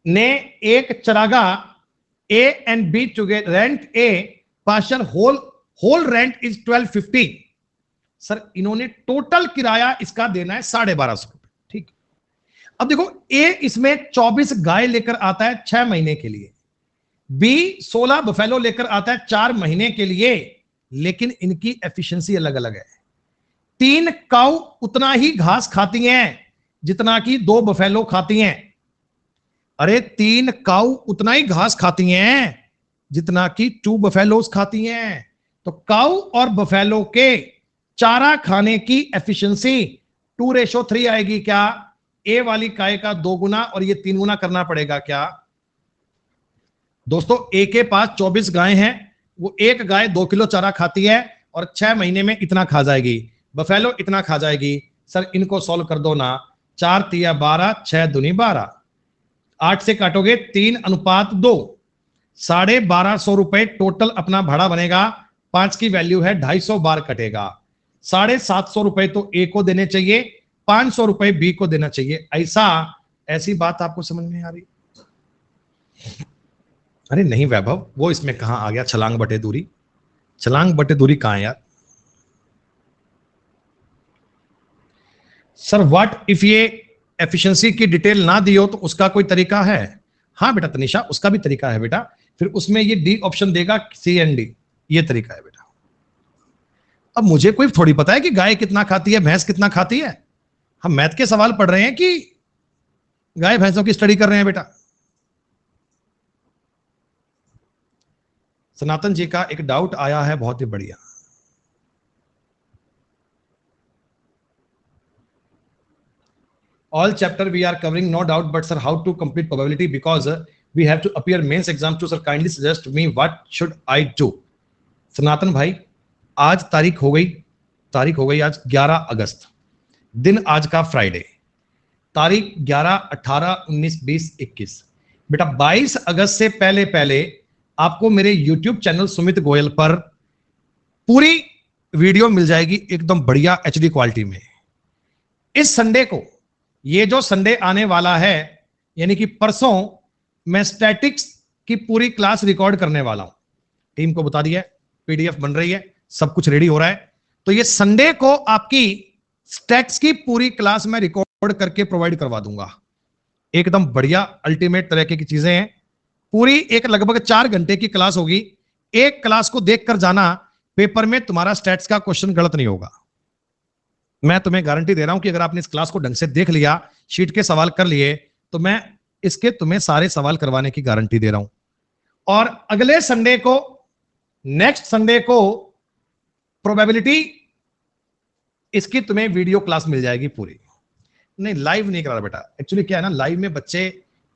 ने एक चरागाह A and B together, rent a partial whole rent is 1250। Sir इन्होंने टोटल किराया इसका देना है 1250 रुपए, ठीक। अब देखो, ए इसमें 24 गाय लेकर आता है 6 महीने के लिए, बी 16 बफेलो लेकर आता है 4 महीने के लिए, लेकिन इनकी एफिशिएंसी अलग अलग है। 3 काऊ उतना ही घास खाती हैं जितना कि 2 बफेलो खाती हैं। अरे 3 काऊ उतना ही घास खाती हैं जितना कि 2 बफेलोस खाती हैं। तो काऊ और बफेलो के चारा खाने की एफिशिएंसी 2:3 आएगी क्या? ए वाली गाय का 2 गुना और ये 3 गुना करना पड़ेगा क्या? दोस्तों, ए के पास 24 गाय हैं, वो एक गाय 2 किलो चारा खाती है और 6 महीने में इतना खा जाएगी, बफेलो इतना खा जाएगी। सर इनको सॉल्व कर दो ना, 4 तिया 12, 6 दूनी 12, 8 से काटोगे 3:2, 1250 रुपए टोटल अपना भाड़ा बनेगा। 5 की वैल्यू है 250 बार कटेगा, 750 रुपए तो ए को देने चाहिए, 500 रुपए बी को देना चाहिए। ऐसी बात आपको समझ में आ रही? अरे नहीं वैभव, वो इसमें कहां आ गया छलांग बटे दूरी? छलांग बटे दूरी कहां है यार? सर व्हाट इफ ये एफिशिएंसी की डिटेल ना दी हो तो उसका कोई तरीका है? हाँ बेटा तनिषा, उसका भी तरीका है बेटा। फिर उसमें ये डी ऑप्शन देगा, सी एंड डी, ये तरीका है बेटा। अब मुझे कोई थोड़ी पता है कि गाय कितना खाती है, भैंस कितना खाती है। हम मैथ के सवाल पढ़ रहे हैं कि गाय भैंसों की स्टडी कर रहे हैं बेटा। सनातन जी का एक डाउट आया है, बहुत ही बढ़िया। All chapter we are covering, no doubt, but sir, how to complete probability, because we have to appear mains exam too, sir, kindly suggest me what should I do? सनातन भाई, आज तारीख हो गई आज 11 अगस्त, दिन आज का फ्राइडे, तारीख 11, 18, 19, 20, 21। बेटा 22 अगस्त से पहले आपको मेरे YouTube चैनल सुमित गोयल पर पूरी वीडियो मिल जाएगी एकदम बढ़िया HD क्वालिटी में। इस संडे को, ये जो संडे आने वाला है, यानी कि परसों, मैं स्टैटिक्स की पूरी क्लास रिकॉर्ड करने वाला हूं। टीम को बता दिया, पीडीएफ बन रही है, सब कुछ रेडी हो रहा है। तो ये संडे को आपकी स्टैट्स की पूरी क्लास मैं रिकॉर्ड करके प्रोवाइड करवा दूंगा। एकदम बढ़िया अल्टीमेट तरह की चीजें हैं। पूरी एक लगभग 4 घंटे की क्लास होगी। एक क्लास को देखकर जाना, पेपर में तुम्हारा स्टैट्स का क्वेश्चन गलत नहीं होगा। मैं तुम्हें गारंटी दे रहा हूं कि अगर आपने इस क्लास को ढंग से देख लिया, शीट के सवाल कर लिए, तो मैं इसके तुम्हें सारे सवाल करवाने की गारंटी दे रहा हूं। और अगले संडे को, नेक्स्ट संडे को प्रोबेबिलिटी, इसकी तुम्हें वीडियो क्लास मिल जाएगी पूरी। नहीं लाइव नहीं करा रहा बेटा, एक्चुअली क्या है ना, लाइव में बच्चे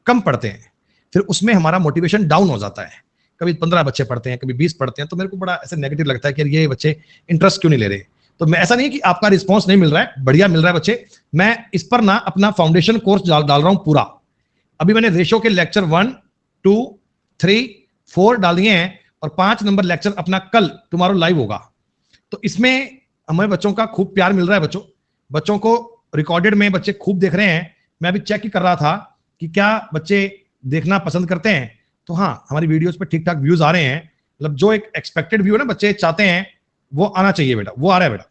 कम पढ़ते हैं, फिर उसमें हमारा मोटिवेशन डाउन हो जाता है। कभी 15 बच्चे पढ़ते हैं, कभी 20 पढ़ते हैं, तो मेरे को बड़ा ऐसे नेगेटिव लगता है कि ये बच्चे इंटरेस्ट क्यों नहीं ले रहे। तो मैं, ऐसा नहीं कि आपका रिस्पांस नहीं मिल रहा है, बढ़िया मिल रहा है बच्चे। मैं इस पर ना अपना फाउंडेशन कोर्स डाल रहा हूं पूरा। अभी मैंने रेशो के लेक्चर 1, 2, 3, 4 डाल दिए हैं, और 5 नंबर लेक्चर अपना कल टुमारो लाइव होगा। तो इसमें हमें बच्चों का खूब प्यार मिल रहा है। बच्चों को रिकॉर्डेड में बच्चे खूब देख रहे हैं। मैं अभी चेक ही कर रहा था कि क्या बच्चे देखना पसंद करते हैं। तो हाँ, हमारी वीडियोस पे ठीक ठाक व्यूज आ रहे हैं। मतलब जो एक एक्सपेक्टेड व्यू है ना, बच्चे चाहते हैं, वो आना चाहिए बेटा, वो आ रहा है बेटा।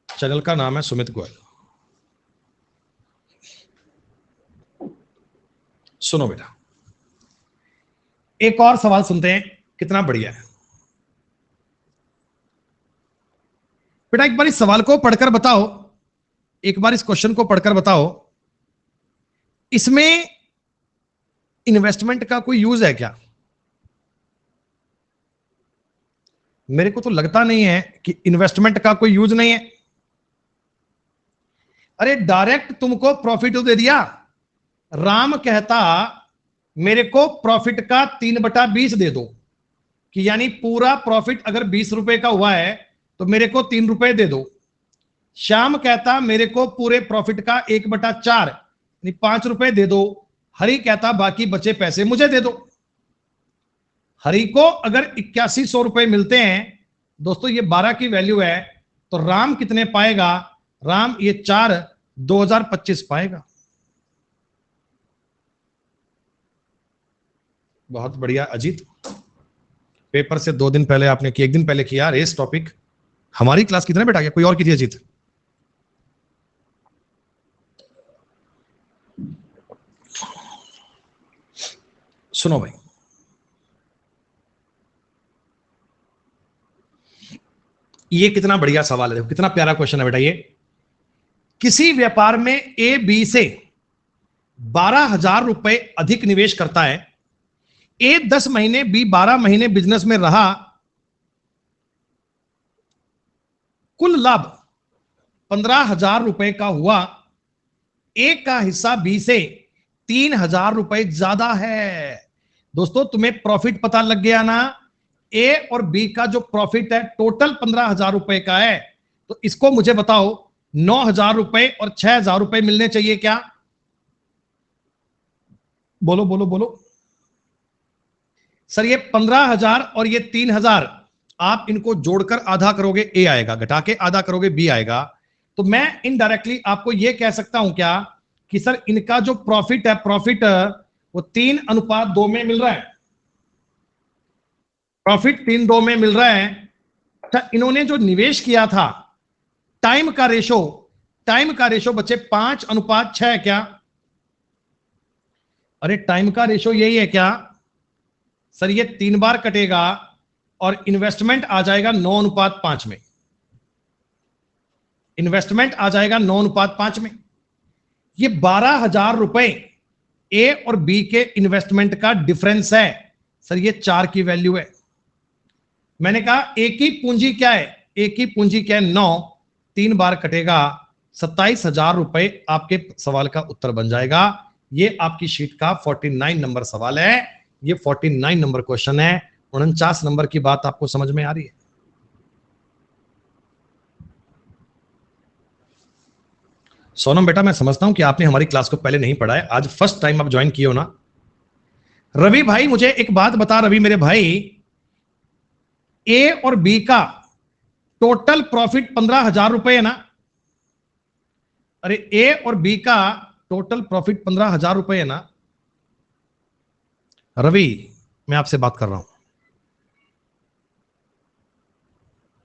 चैनल का नाम है सुमित गोयल। सुनो बेटा, एक और सवाल सुनते हैं, कितना बढ़िया है बेटा। एक बार इस सवाल को पढ़कर बताओ, एक बार इस क्वेश्चन को पढ़कर बताओ, इसमें इन्वेस्टमेंट का कोई यूज है क्या? मेरे को तो लगता नहीं है कि इन्वेस्टमेंट का कोई यूज नहीं है। अरे डायरेक्ट तुमको प्रॉफिट दे दिया। राम कहता मेरे को प्रॉफिट का 3/20 दे दो, कि यानी पूरा प्रॉफिट अगर 20 रुपए का हुआ है तो मेरे को 3 रुपए दे दो। श्याम कहता मेरे को पूरे प्रॉफिट का 1/4 यानी 5 रुपए दे दो। हरि कहता बाकी बचे पैसे मुझे दे दो। हरि को अगर 8100 रुपए मिलते हैं दोस्तों, ये 12 की वैल्यू है, तो राम कितने पाएगा? राम ये 4 2025 पाएगा। बहुत बढ़िया अजीत, पेपर से 2 दिन पहले आपने किया, 1 दिन पहले किया रेस टॉपिक। हमारी क्लास कितने बेटा, कोई और की थी अजीत? सुनो भाई, ये कितना बढ़िया सवाल है, देखो कितना प्यारा क्वेश्चन है बेटा ये। किसी व्यापार में ए बी से 12,000 रुपए अधिक निवेश करता है। ए 10 महीने, बी 12 महीने बिजनेस में रहा। कुल लाभ 15,000 रुपए का हुआ। ए का हिस्सा बी से 3,000 रुपए ज्यादा है। दोस्तों तुम्हें प्रॉफिट पता लग गया ना? ए और बी का जो प्रॉफिट है टोटल 15,000 रुपए का है, तो इसको मुझे बताओ 9,000 रुपए और 6,000 रुपए मिलने चाहिए क्या? बोलो बोलो बोलो। सर ये 15,000 और ये 3,000 आप इनको जोड़कर आधा करोगे ए आएगा, घटा के आधा करोगे बी आएगा। तो मैं इनडायरेक्टली आपको ये कह सकता हूं क्या कि सर इनका जो प्रॉफिट है, प्रॉफिट वो 3:2 में मिल रहा है, प्रॉफिट 3:2 में मिल रहा है। अच्छा, इन्होंने जो निवेश किया था, टाइम का रेशो बच्चे 5:6 है क्या? अरे टाइम का रेशो यही है क्या सर? ये 3 बार कटेगा और इन्वेस्टमेंट आ जाएगा 9:5 में, इन्वेस्टमेंट आ जाएगा 9:5 में। ये 12,000 रुपए ए और बी के इन्वेस्टमेंट का डिफरेंस है। सर ये 4 की वैल्यू है। मैंने कहा ए की पूंजी क्या है? ए की पूंजी क्या है? 9, 3 बार कटेगा, 27,000 रुपए आपके सवाल का उत्तर बन जाएगा। ये आपकी शीट का 49 नंबर सवाल है। ये 49 नंबर क्वेश्चन है। 49 नंबर की बात आपको समझ में आ रही है? सोनम बेटा, मैं समझता हूं कि आपने हमारी क्लास को पहले नहीं पढ़ा है, आज फर्स्ट टाइम आप ज्वाइन किए हो ना। रवि भाई मुझे एक बात बता, रवि मेरे भाई, ए और बी का टोटल प्रॉफिट 15,000 रुपए है ना? अरे ए और बी का टोटल प्रॉफिट 15,000 रुपए है ना? रवि मैं आपसे बात कर रहा हूं।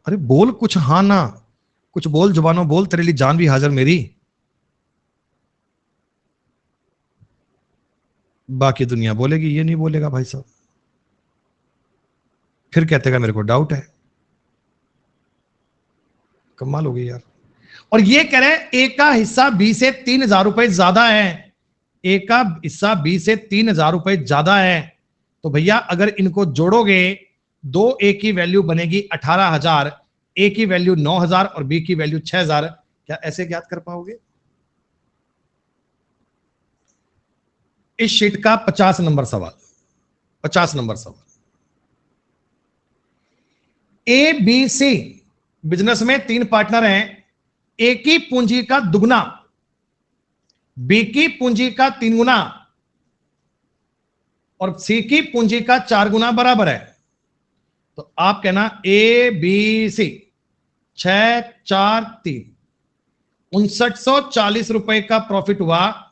अरे बोल कुछ, हाँ ना कुछ बोल, जुबानों बोल, तेरे लिए जान भी हाजिर मेरी। बाकी दुनिया बोलेगी, ये नहीं बोलेगा भाई साहब, फिर कहते का मेरे को डाउट है। कमाल हो गई यार। और ये कह रहे हैं ए का हिस्सा बी से 3,000 रुपए ज्यादा है, ए का हिस्सा बी से 3,000 रुपए ज्यादा है। तो भैया अगर इनको जोड़ोगे, दो ए की वैल्यू बनेगी 18,000, ए की वैल्यू 9,000 और बी की वैल्यू 6,000। क्या ऐसे ज्ञात कर पाओगे? इस शीट का 50 नंबर सवाल, 50 नंबर सवाल। ए बी सी बिजनेस में 3 पार्टनर हैं। ए की पूंजी का दुगना, बी की पूंजी का 3 गुना और सी की पूंजी का 4 गुना बराबर है। तो आप कहना ए बी सी 6, 4, 3, 5940 रुपए का प्रॉफिट हुआ।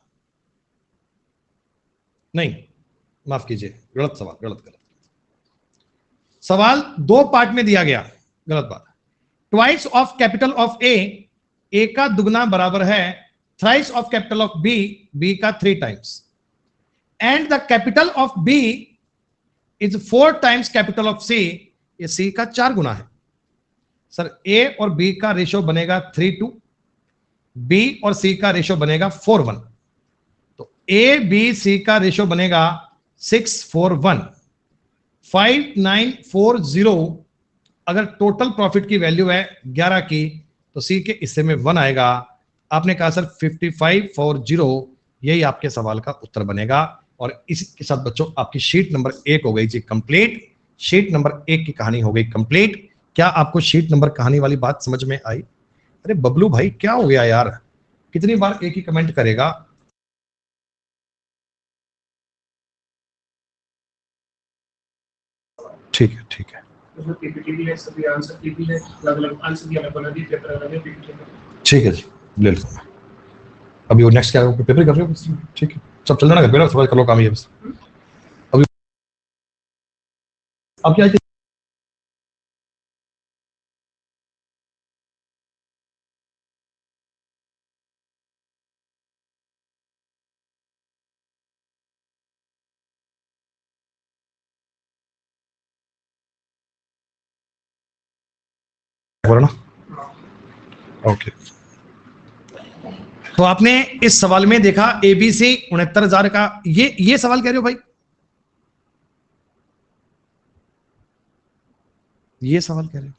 नहीं माफ कीजिए, गलत सवाल, गलत सवाल। 2 पार्ट में दिया गया, गलत बात। Twice of capital of A का दुगना बराबर है thrice of capital of B, B का 3 times. And the capital of B is 4 times capital of C, ये सी का 4 गुना है। सर ए और बी का रेशो बनेगा 3:2, बी और सी का रेशो बनेगा 4:1। तो ए बी सी का रेशो बनेगा 6:4:1, 5,940। अगर टोटल प्रॉफिट की वैल्यू है 11 की, तो सी के हिस्से में 1 आएगा। आपने कहा सर 5540, यही आपके सवाल का उत्तर बनेगा। और इसके साथ बच्चों आपकी शीट नंबर 1 हो गई जी कंप्लीट। शीट नंबर 1 की कहानी हो गई कंप्लीट। क्या आपको शीट नंबर कहानी वाली बात समझ में आई? अरे बबलू भाई क्या हो गया यार, कितनी बार एक ही कमेंट करेगा? ठीक है ठीक है, ठीक है जी, ले लो। अभी वो नेक्स्ट क्या पेपर कर रहे हो? ठीक है, सब चल जाना, घर थोड़ा कर लो काम ये बस। अभी अब क्या बोला ना? ओके, तो आपने इस सवाल में देखा एबीसी 69,000 का। ये सवाल कह रहे हो भाई? ये सवाल कह रहे हो?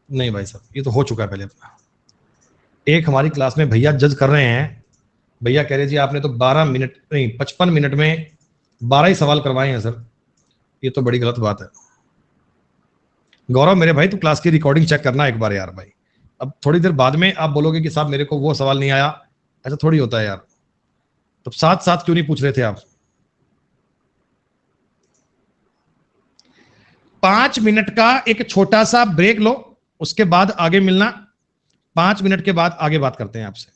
नहीं भाई साहब, ये तो हो चुका है पहले अपना। एक हमारी क्लास में भैया जज कर रहे हैं, भैया कह रहे जी आपने तो 12 मिनट नहीं 55 मिनट में 12 ही सवाल करवाए हैं सर। ये तो बड़ी गलत बात है। गौरव मेरे भाई, तू क्लास की रिकॉर्डिंग चेक करना एक बार यार भाई। अब थोड़ी देर बाद में आप बोलोगे कि साहब मेरे को वो सवाल नहीं आया, ऐसा थोड़ी होता है यार। तो साथ साथ क्यों नहीं पूछ रहे थे आप? 5 मिनट का एक छोटा सा ब्रेक लो, उसके बाद आगे मिलना। 5 मिनट के बाद आगे बात करते हैं आपसे।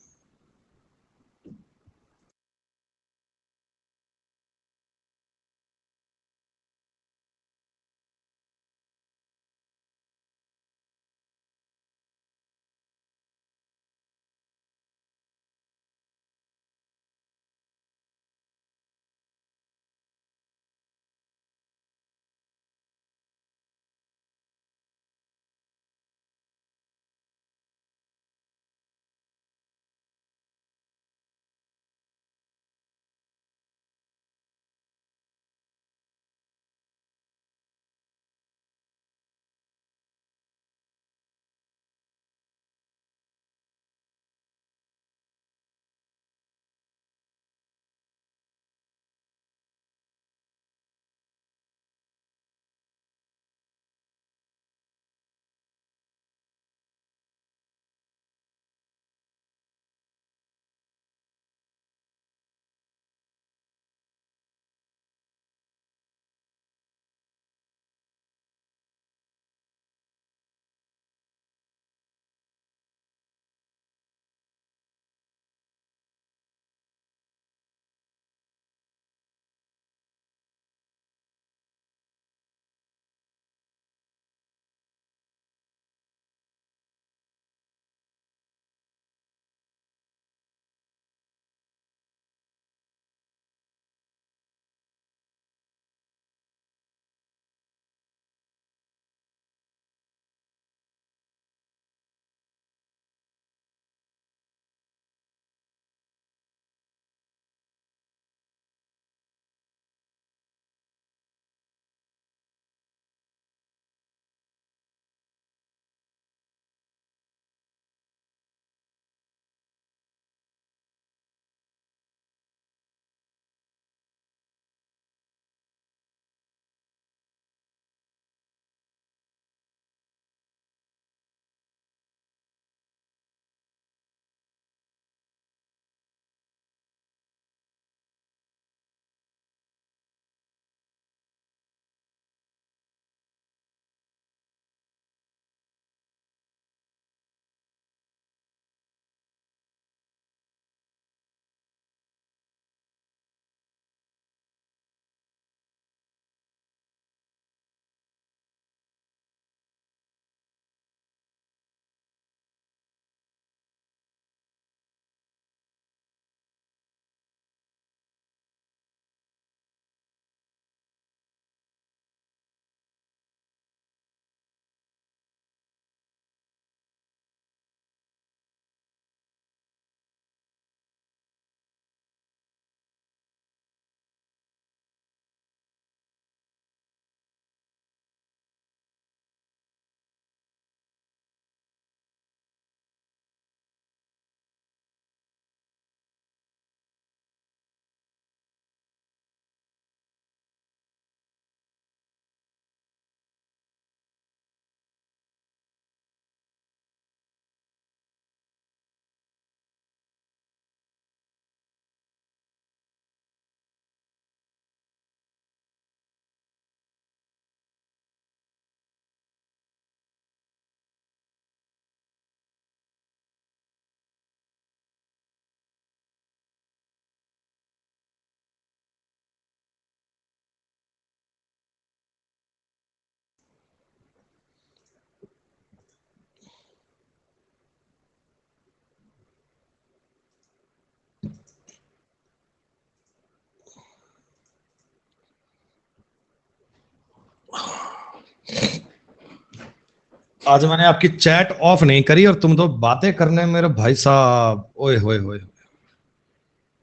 आज मैंने आपकी चैट ऑफ नहीं करी और तुम तो बातें करने मेरे भाई साहब, ओए होए होए।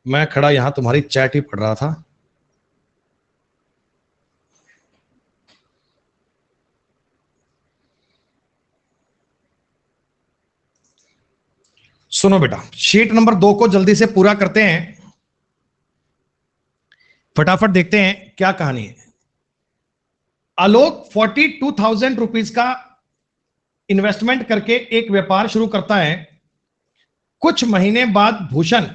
मैं खड़ा यहां तुम्हारी चैट ही पढ़ रहा था। सुनो बेटा, शीट नंबर 2 को जल्दी से पूरा करते हैं, फटाफट देखते हैं क्या कहानी है। आलोक 42,000 रुपीज का इन्वेस्टमेंट करके एक व्यापार शुरू करता है। कुछ महीने बाद भूषण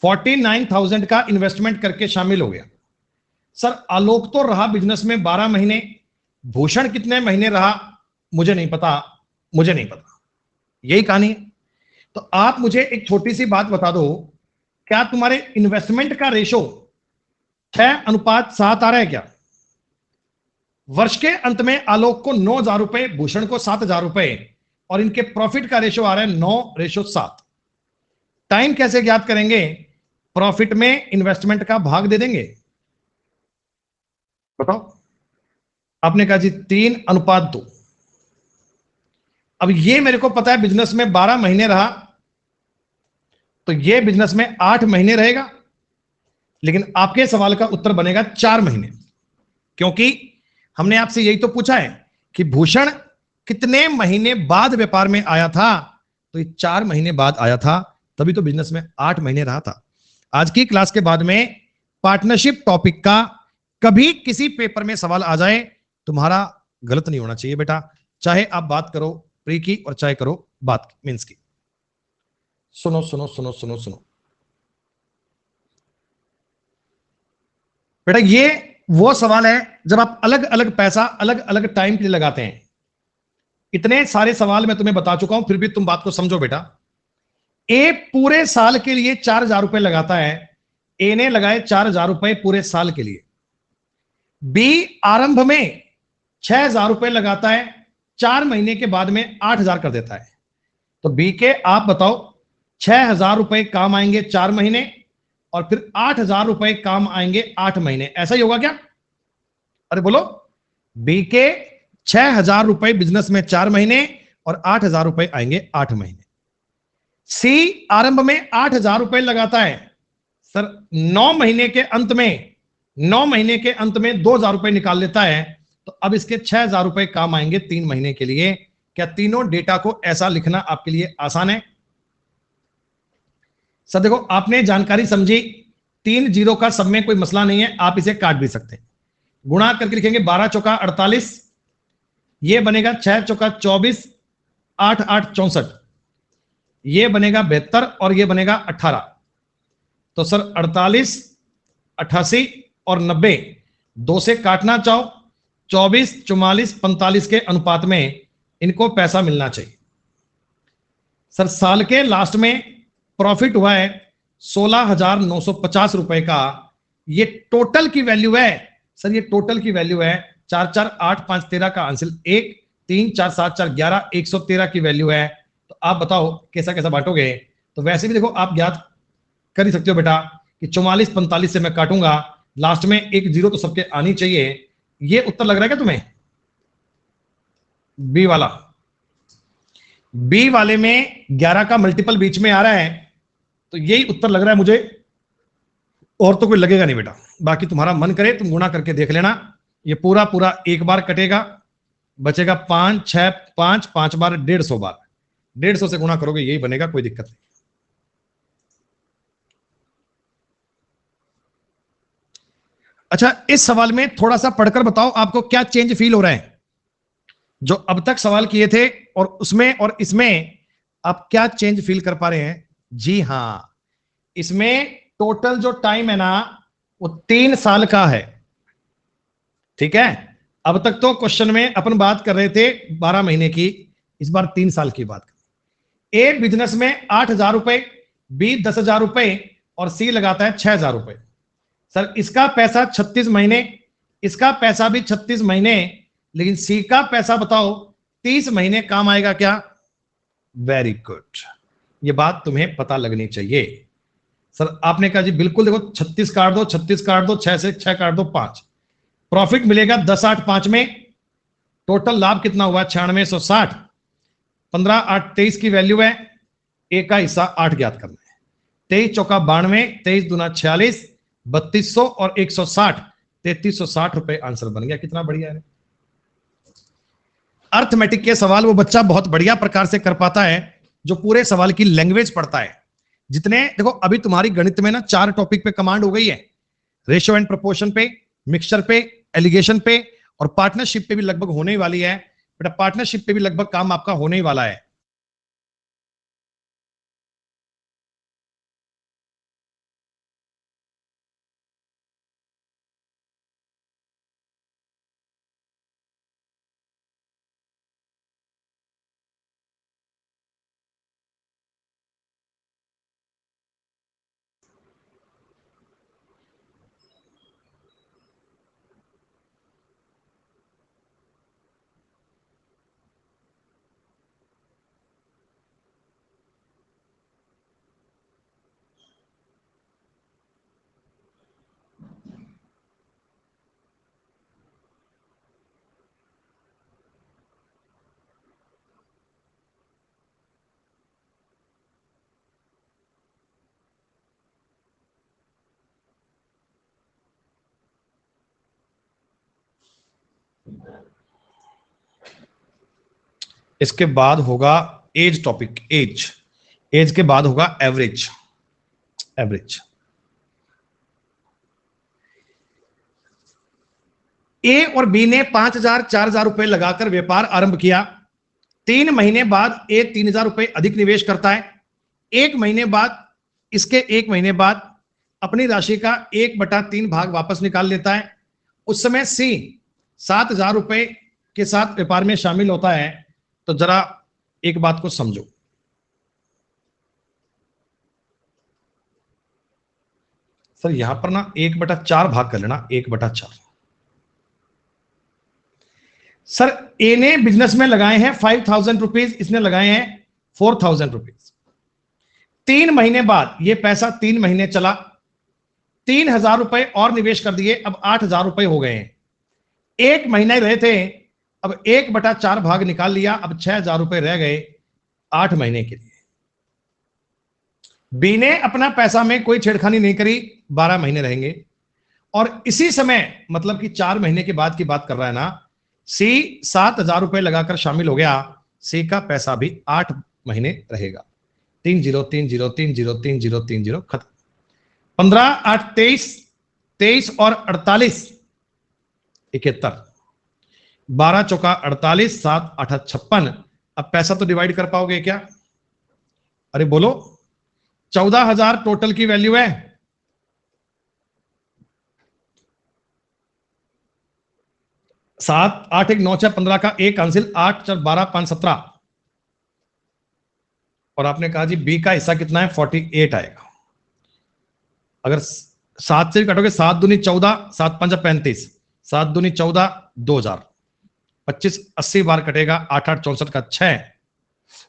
49,000 का इन्वेस्टमेंट करके शामिल हो गया। सर आलोक तो रहा बिजनेस में 12 महीने, भूषण कितने महीने रहा मुझे नहीं पता, यही कहानी है। तो आप मुझे एक छोटी सी बात बता दो, क्या तुम्हारे इन्वेस्टमेंट का रेशो 6:7 आ रहा है क्या? वर्ष के अंत में आलोक को 9,000 रुपए, भूषण को 7,000 रुपए और इनके प्रॉफिट का रेशो आ रहा है 9:7। टाइम कैसे ज्ञात करेंगे? प्रॉफिट में इन्वेस्टमेंट का भाग दे देंगे। बताओ। आपने कहा जी 3:2। अब ये मेरे को पता है बिजनेस में 12 महीने रहा, तो ये बिजनेस में 8 महीने रहेगा, लेकिन आपके सवाल का उत्तर बनेगा 4 महीने, क्योंकि हमने आपसे यही तो पूछा है कि भूषण कितने महीने बाद व्यापार में आया था, तो ये 4 महीने बाद आया था, तभी तो बिजनेस में 8 महीने रहा था। आज की क्लास के बाद में पार्टनरशिप टॉपिक का कभी किसी पेपर में सवाल आ जाए, तुम्हारा गलत नहीं होना चाहिए बेटा, चाहे आप बात करो प्री की और चाहे करो बात मींस की। सुनो सुनो सुनो सुनो सुनो बेटा, ये वो सवाल है जब आप अलग अलग पैसा अलग अलग टाइम के लिए लगाते हैं। इतने सारे सवाल मैं तुम्हें बता चुका हूं, फिर भी तुम बात को समझो बेटा। ए पूरे साल के लिए 4,000 रुपए लगाता है, ए ने लगाए 4,000 रुपए पूरे साल के लिए। बी आरंभ में 6,000 रुपए लगाता है, 4 महीने के बाद में 8,000 कर देता है। तो बी के आप बताओ 6,000 रुपए काम आएंगे 4 महीने और फिर 8,000 रुपए काम आएंगे 8 महीने, ऐसा ही होगा क्या? अरे बोलो। बी के 6,000 रुपए बिजनेस में 4 महीने और 8,000 रुपए आएंगे 8 महीने। सी आरंभ में 8,000 रुपए लगाता है, सर 9 महीने के अंत में 2,000 रुपए निकाल लेता है, तो अब इसके 6,000 रुपए काम आएंगे 3 महीने के लिए। क्या तीनों डेटा को ऐसा लिखना आपके लिए आसान है? सर देखो, आपने जानकारी समझी, 3 जीरो का सब में कोई मसला नहीं है, आप इसे काट भी सकते हैं। गुणा करके लिखेंगे 12 चौका 48, ये बनेगा 6 चौका 24, 8 8 64, ये बनेगा 72 और ये बनेगा 18। तो सर 48, 88 और 90 दो से काटना चाहो, 24, 44, 45 के अनुपात में इनको पैसा मिलना चाहिए। सर साल के लास्ट में प्रॉफिट हुआ है 16,950 रुपए का, ये टोटल की वैल्यू है। सर ये टोटल की वैल्यू है, 4 4 8 5 13 का आंसर 1, 3 4 7 4 11, 113 की वैल्यू है। तो आप बताओ कैसा कैसा बांटोगे? तो वैसे भी देखो आप ज्ञात कर ही सकते हो बेटा कि 44 45 से मैं काटूंगा, लास्ट में एक जीरो तो सबके आनी चाहिए। ये उत्तर लग रहा है क्या तुम्हें? बी वाला, बी वाले में 11 का मल्टीपल बीच में आ रहा है, तो यही उत्तर लग रहा है मुझे, और तो कोई लगेगा नहीं बेटा। बाकी तुम्हारा मन करे तुम गुणा करके देख लेना, ये पूरा पूरा एक बार कटेगा, बचेगा 5 6 5 5 बार 150 बार, 150 से गुणा करोगे यही बनेगा, कोई दिक्कत नहीं। अच्छा, इस सवाल में थोड़ा सा पढ़कर बताओ आपको क्या चेंज फील हो रहा है? जो अब तक सवाल किए थे और उसमें और इसमें आप क्या चेंज फील कर पा रहे हैं? जी हां, इसमें टोटल जो टाइम है ना वो 3 साल का है, ठीक है। अब तक तो क्वेश्चन में अपन बात कर रहे थे 12 महीने की, इस बार 3 साल की बात कर। ए बिजनेस में 8,000 रुपए, बी 10,000 रुपए और सी लगाता है 6,000 रुपए। सर इसका पैसा 36 महीने, इसका पैसा भी 36 महीने, लेकिन सी का पैसा बताओ 30 महीने काम आएगा क्या? वेरी गुड, ये बात तुम्हें पता लगनी चाहिए। सर आपने कहा जी बिल्कुल, देखो 36 काट दो, 36 काट दो, 6 से 6 काट दो 5, प्रॉफिट मिलेगा 10 8 5 में, टोटल लाभ कितना हुआ 9660, 15 8 23 की वैल्यू है, ए का हिस्सा 8 ज्ञात करना है, 23 चौका 92, 23 दूना 46, 3200 और 160, 3360 रुपए आंसर बन गया। कितना बढ़िया है। अर्थमेटिक के सवाल वो बच्चा बहुत बढ़िया प्रकार से कर पाता है जो पूरे सवाल की लैंग्वेज पढ़ता है। जितने देखो अभी तुम्हारी गणित में ना 4 टॉपिक पे कमांड हो गई है, रेशियो एंड प्रोपोर्शन पे, मिक्सचर पे, एलिगेशन पे और पार्टनरशिप पे भी लगभग होने ही वाली है बेटा, पार्टनरशिप पे भी लगभग काम आपका होने ही वाला है। इसके बाद होगा एज टॉपिक, एज के बाद होगा एवरेज। ए और बी ने 5,000 4,000 रुपए लगाकर व्यापार आरंभ किया। 3 महीने बाद ए 3,000 रुपए अधिक निवेश करता है। 1 महीने बाद, इसके 1 महीने बाद अपनी राशि का 1/3 भाग वापस निकाल लेता है। उस समय सी 7,000 रुपए के साथ व्यापार में शामिल होता है। तो जरा एक बात को समझो, सर यहां पर ना 1/4 भाग कर लेना, 1/4। सर ए ने बिजनेस में लगाए हैं 5,000 रुपीज, इसने लगाए हैं 4,000 रुपीज। 3 महीने बाद ये पैसा 3 महीने चला, 3,000 रुपए और निवेश कर दिए, अब 8,000 रुपए हो गए हैं। 1 महीने रहे थे, अब 1/4 भाग निकाल लिया, अब 6,000 रुपए रह गए 8 महीने के लिए। बी ने अपना पैसा में कोई छेड़खानी नहीं करी, 12 महीने रहेंगे। और इसी समय मतलब कि 4 महीने के बाद की बात कर रहा है ना, सी 7,000 रुपए लगाकर शामिल हो गया, सी का पैसा भी 8 महीने रहेगा। 3-0 3-0 3-0 3-0 3-0 खत्म। 15 8 23, 23 और 48 71, 12 चौका 48, 7 8 56। अब पैसा तो डिवाइड कर पाओगे क्या? अरे बोलो, 14,000 टोटल की वैल्यू है। 7 8 1 9 6 15 का 1 कैंसिल, 8 4 12 5 17। और आपने कहा जी बी का हिस्सा कितना है? 48 आएगा। अगर 7 से कटोगे, 7 दूनी 14, 7 5 35, 7 दूनी 14, 2,000, 25 80 बार कटेगा, 8 8 64 का 6,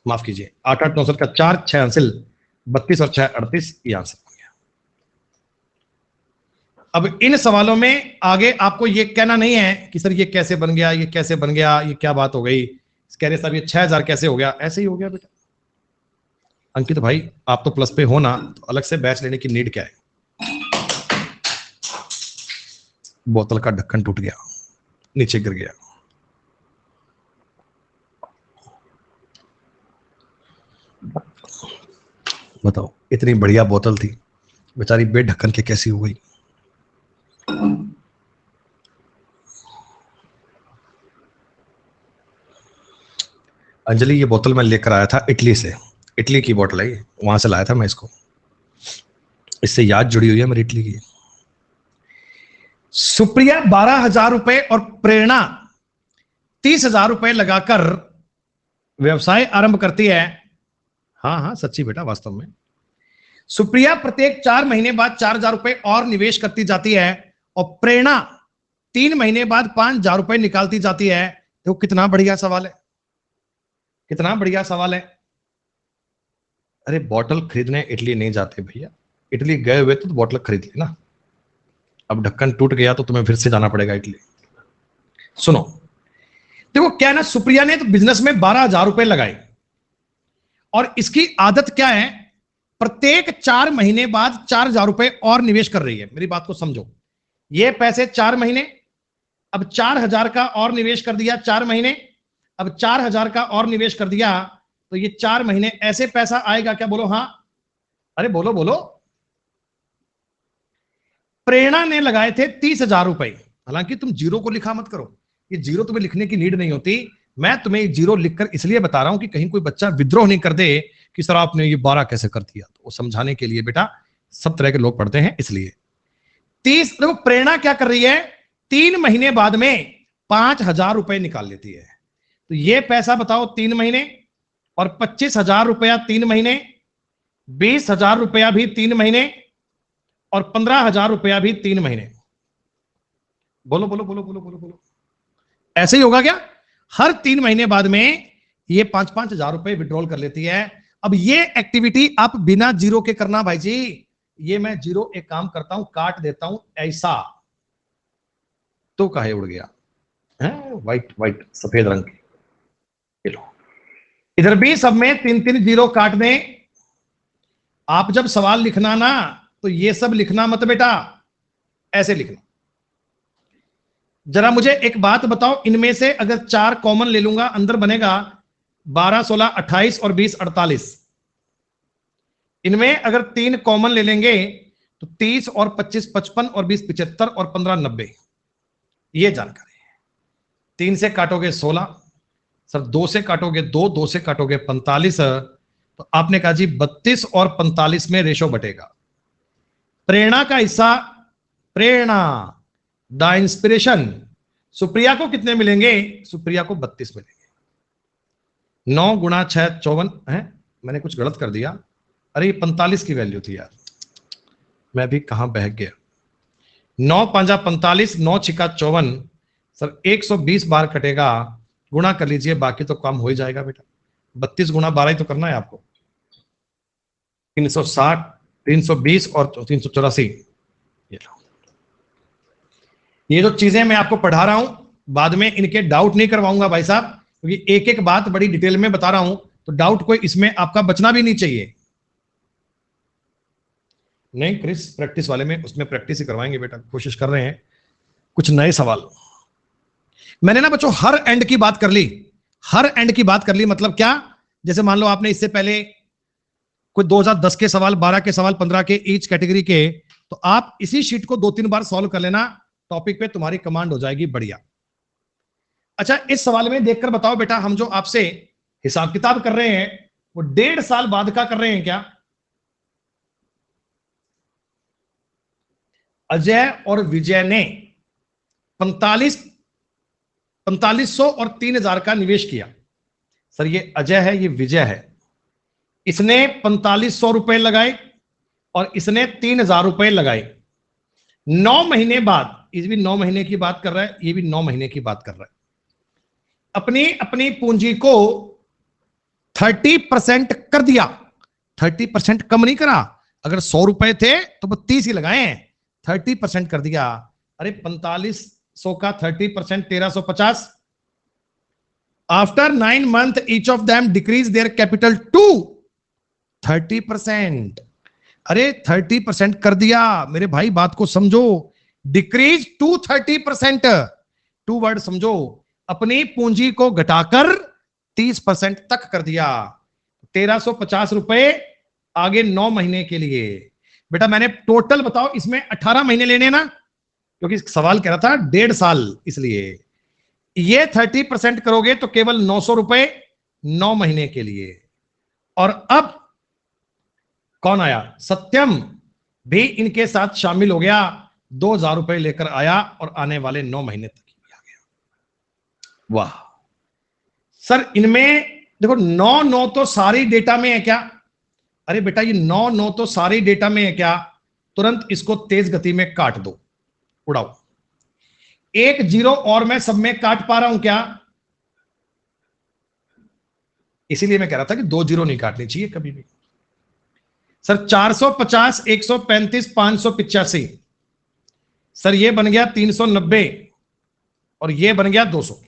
माफ कीजिए 8 8 64 का 4, 6 हासिल 32 और 6 38, ये आंसर हो गया। अब इन सवालों में आगे आपको ये कहना नहीं है कि सर ये कैसे बन गया, ये कैसे बन गया, ये क्या बात हो गई, कह रहे साहब ये 6,000 कैसे हो गया? ऐसे ही हो गया बेटा। अंकित भाई आप तो प्लस पे हो ना, तो अलग से बैच लेने की नीड क्या है? बोतल का ढक्कन टूट गया, नीचे गिर गया। बताओ, इतनी बढ़िया बोतल थी, बेचारी बेढक्कन के कैसी हो गई? अंजलि ये बोतल मैं लेकर आया था इटली से, इटली की बोतल है, वहां से लाया था मैं इसको, इससे याद जुड़ी हुई है मेरी इटली की। सुप्रिया 12,000 रुपए और प्रेरणा 30,000 रुपए लगाकर व्यवसाय आरंभ करती है। हाँ हाँ सच्ची बेटा, वास्तव में सुप्रिया प्रत्येक 4 महीने बाद 4,000 रुपए और निवेश करती जाती है और प्रेरणा 3 महीने बाद 5,000 रुपए निकालती जाती है। तो कितना बढ़िया सवाल है, कितना बढ़िया सवाल है। अरे बोतल खरीदने इटली नहीं जाते भैया, इटली गए हुए तो बोतल खरीद ली ना, अब ढक्कन टूट गया तो तुम्हें फिर से जाना पड़ेगा इटली। सुनो देखो क्या है ना, सुप्रिया ने तो बिजनेस में 12,000 रुपए लगाए और इसकी आदत क्या है, प्रत्येक 4 महीने बाद 4,000 रुपए और निवेश कर रही है। मेरी बात को समझो, ये पैसे 4 महीने, अब 4,000 का और निवेश कर दिया 4 महीने, अब 4,000 का और निवेश कर दिया, तो ये 4 महीने ऐसे पैसा आएगा क्या? बोलो हाँ, अरे बोलो बोलो। प्रेरणा ने लगाए थे 30,000 रुपए, हालांकि तुम जीरो को लिखा मत करो, ये जीरो तुम्हें लिखने की नीड नहीं होती। मैं तुम्हें जीरो लिखकर इसलिए बता रहा हूं कि कहीं कोई बच्चा विद्रोह नहीं कर दे कि सर आपने ये 12 कैसे कर दिया, तो वो समझाने के लिए बेटा, सब तरह के लोग पढ़ते हैं इसलिए। 30, देखो प्रेरणा क्या कर रही है, 3 महीने बाद में 5,000 रुपए निकाल लेती है। तो ये पैसा बताओ 3 महीने, और 25,000 रुपया 3 महीने, 20,000 रुपया भी 3 महीने, और 15,000 रुपया भी 3 महीने। बोलो बोलो बोलो बोलो बोलो बोलो, ऐसे ही होगा क्या? हर 3 महीने बाद में ये 5,000 रुपए विड्रॉल कर लेती है। अब ये एक्टिविटी आप बिना जीरो के करना भाई जी। ये मैं जीरो एक काम करता हूं, काट देता हूं ऐसा, तो काहे उड़ गया है, व्हाइट व्हाइट सफेद रंग के। लो इधर भी सब में 3-3 जीरो काट दें। आप जब सवाल लिखना ना, तो ये सब लिखना मत बेटा, ऐसे लिखना। जरा मुझे एक बात बताओ, इनमें से अगर 4 कॉमन ले लूंगा, अंदर बनेगा 12, 16, 28 और 20, 48। इनमें अगर 3 कॉमन ले लेंगे तो 30 और 25, 55 और 20, 75 और 15, 90। ये जानकारी है। 3 से काटोगे 16, सर 2 से काटोगे 2, 2 से काटोगे 45, तो आपने कहा जी 32 और 45 में रेशो बटेगा। प्रेरणा का हिस्सा, प्रेरणा द इंस्पिरेशन, सुप्रिया को कितने मिलेंगे? सुप्रिया को 32 मिलेंगे। 9 गुणा 6 54 है, मैंने कुछ गलत कर दिया, अरे ये 45 की वैल्यू थी यार, मैं भी कहां बहक गया। 9 5 45, 9 6 54, सर 120 बार कटेगा, गुणा कर लीजिए, बाकी तो काम हो ही जाएगा बेटा। 32 गुणा 12 ही तो करना है आपको, 360, 320 और 384। ये लो, ये जो चीजें मैं आपको पढ़ा रहा हूं, बाद में इनके डाउट नहीं करवाऊंगा भाई साहब, क्योंकि एक एक बात बड़ी डिटेल में बता रहा हूं, तो डाउट कोई इसमें आपका बचना भी नहीं चाहिए। नहीं क्रिस, प्रैक्टिस वाले में उसमें प्रैक्टिस ही करवाएंगे बेटा, कोशिश कर रहे हैं कुछ नए सवाल। मैंने ना बच्चों हर एंड की बात कर ली, हर एंड की बात कर ली, मतलब क्या, जैसे मान लो आपने इससे पहले कोई 2010 के सवाल, 12 के सवाल, 15 के ईच कैटेगरी के, तो आप इसी शीट को 2-3 बार सॉल्व कर लेना, टॉपिक पे तुम्हारी कमांड हो जाएगी बढ़िया। अच्छा, इस सवाल में देखकर बताओ बेटा, हम जो आपसे हिसाब किताब कर रहे हैं वो 1.5 साल बाद का कर रहे हैं क्या? अजय और विजय ने 4500 और 3,000 का निवेश किया। सर ये अजय है, ये विजय है, इसने 4500 रुपए लगाए और इसने 3,000 रुपए लगाए। 9 महीने बाद, इस भी 9 महीने की बात कर रहा है, ये भी 9 महीने की बात कर रहा है, अपनी अपनी पूंजी को 30% कर दिया। 30% कम नहीं करा, अगर 100 रुपए थे तो वो 30 ही लगाए, 30% कर दिया। अरे 4500 का 30%, 1350। After 9 months each of them decrease their capital to 30%। अरे 30% कर दिया मेरे भाई, बात को समझो, डिक्रीज टू 30%, टू वर्ड समझो, अपनी पूंजी को घटाकर 30% तक कर दिया। 1350 रुपए आगे 9 महीने के लिए। बेटा मैंने टोटल बताओ, इसमें 18 महीने लेने ना, क्योंकि सवाल कह रहा था 1.5 साल, इसलिए ये 30% करोगे तो केवल 900 रुपए 9 महीने के लिए। और अब कौन आया? सत्यम भी इनके साथ शामिल हो गया, 2,000 रुपए लेकर आया और आने वाले 9 महीने तक ही आ गया। वाह सर, इनमें देखो 9 तो सारी डेटा में है क्या? अरे बेटा ये 9 तो सारी डेटा में है क्या? तुरंत इसको तेज गति में काट दो, उड़ाओ। 1 जीरो और मैं सब में काट पा रहा हूं क्या? इसीलिए मैं कह रहा था कि 2 जीरो नहीं काटनी चाहिए कभी भी। सर 450, 135, 585, सर ये बन गया 390 और ये बन गया 200।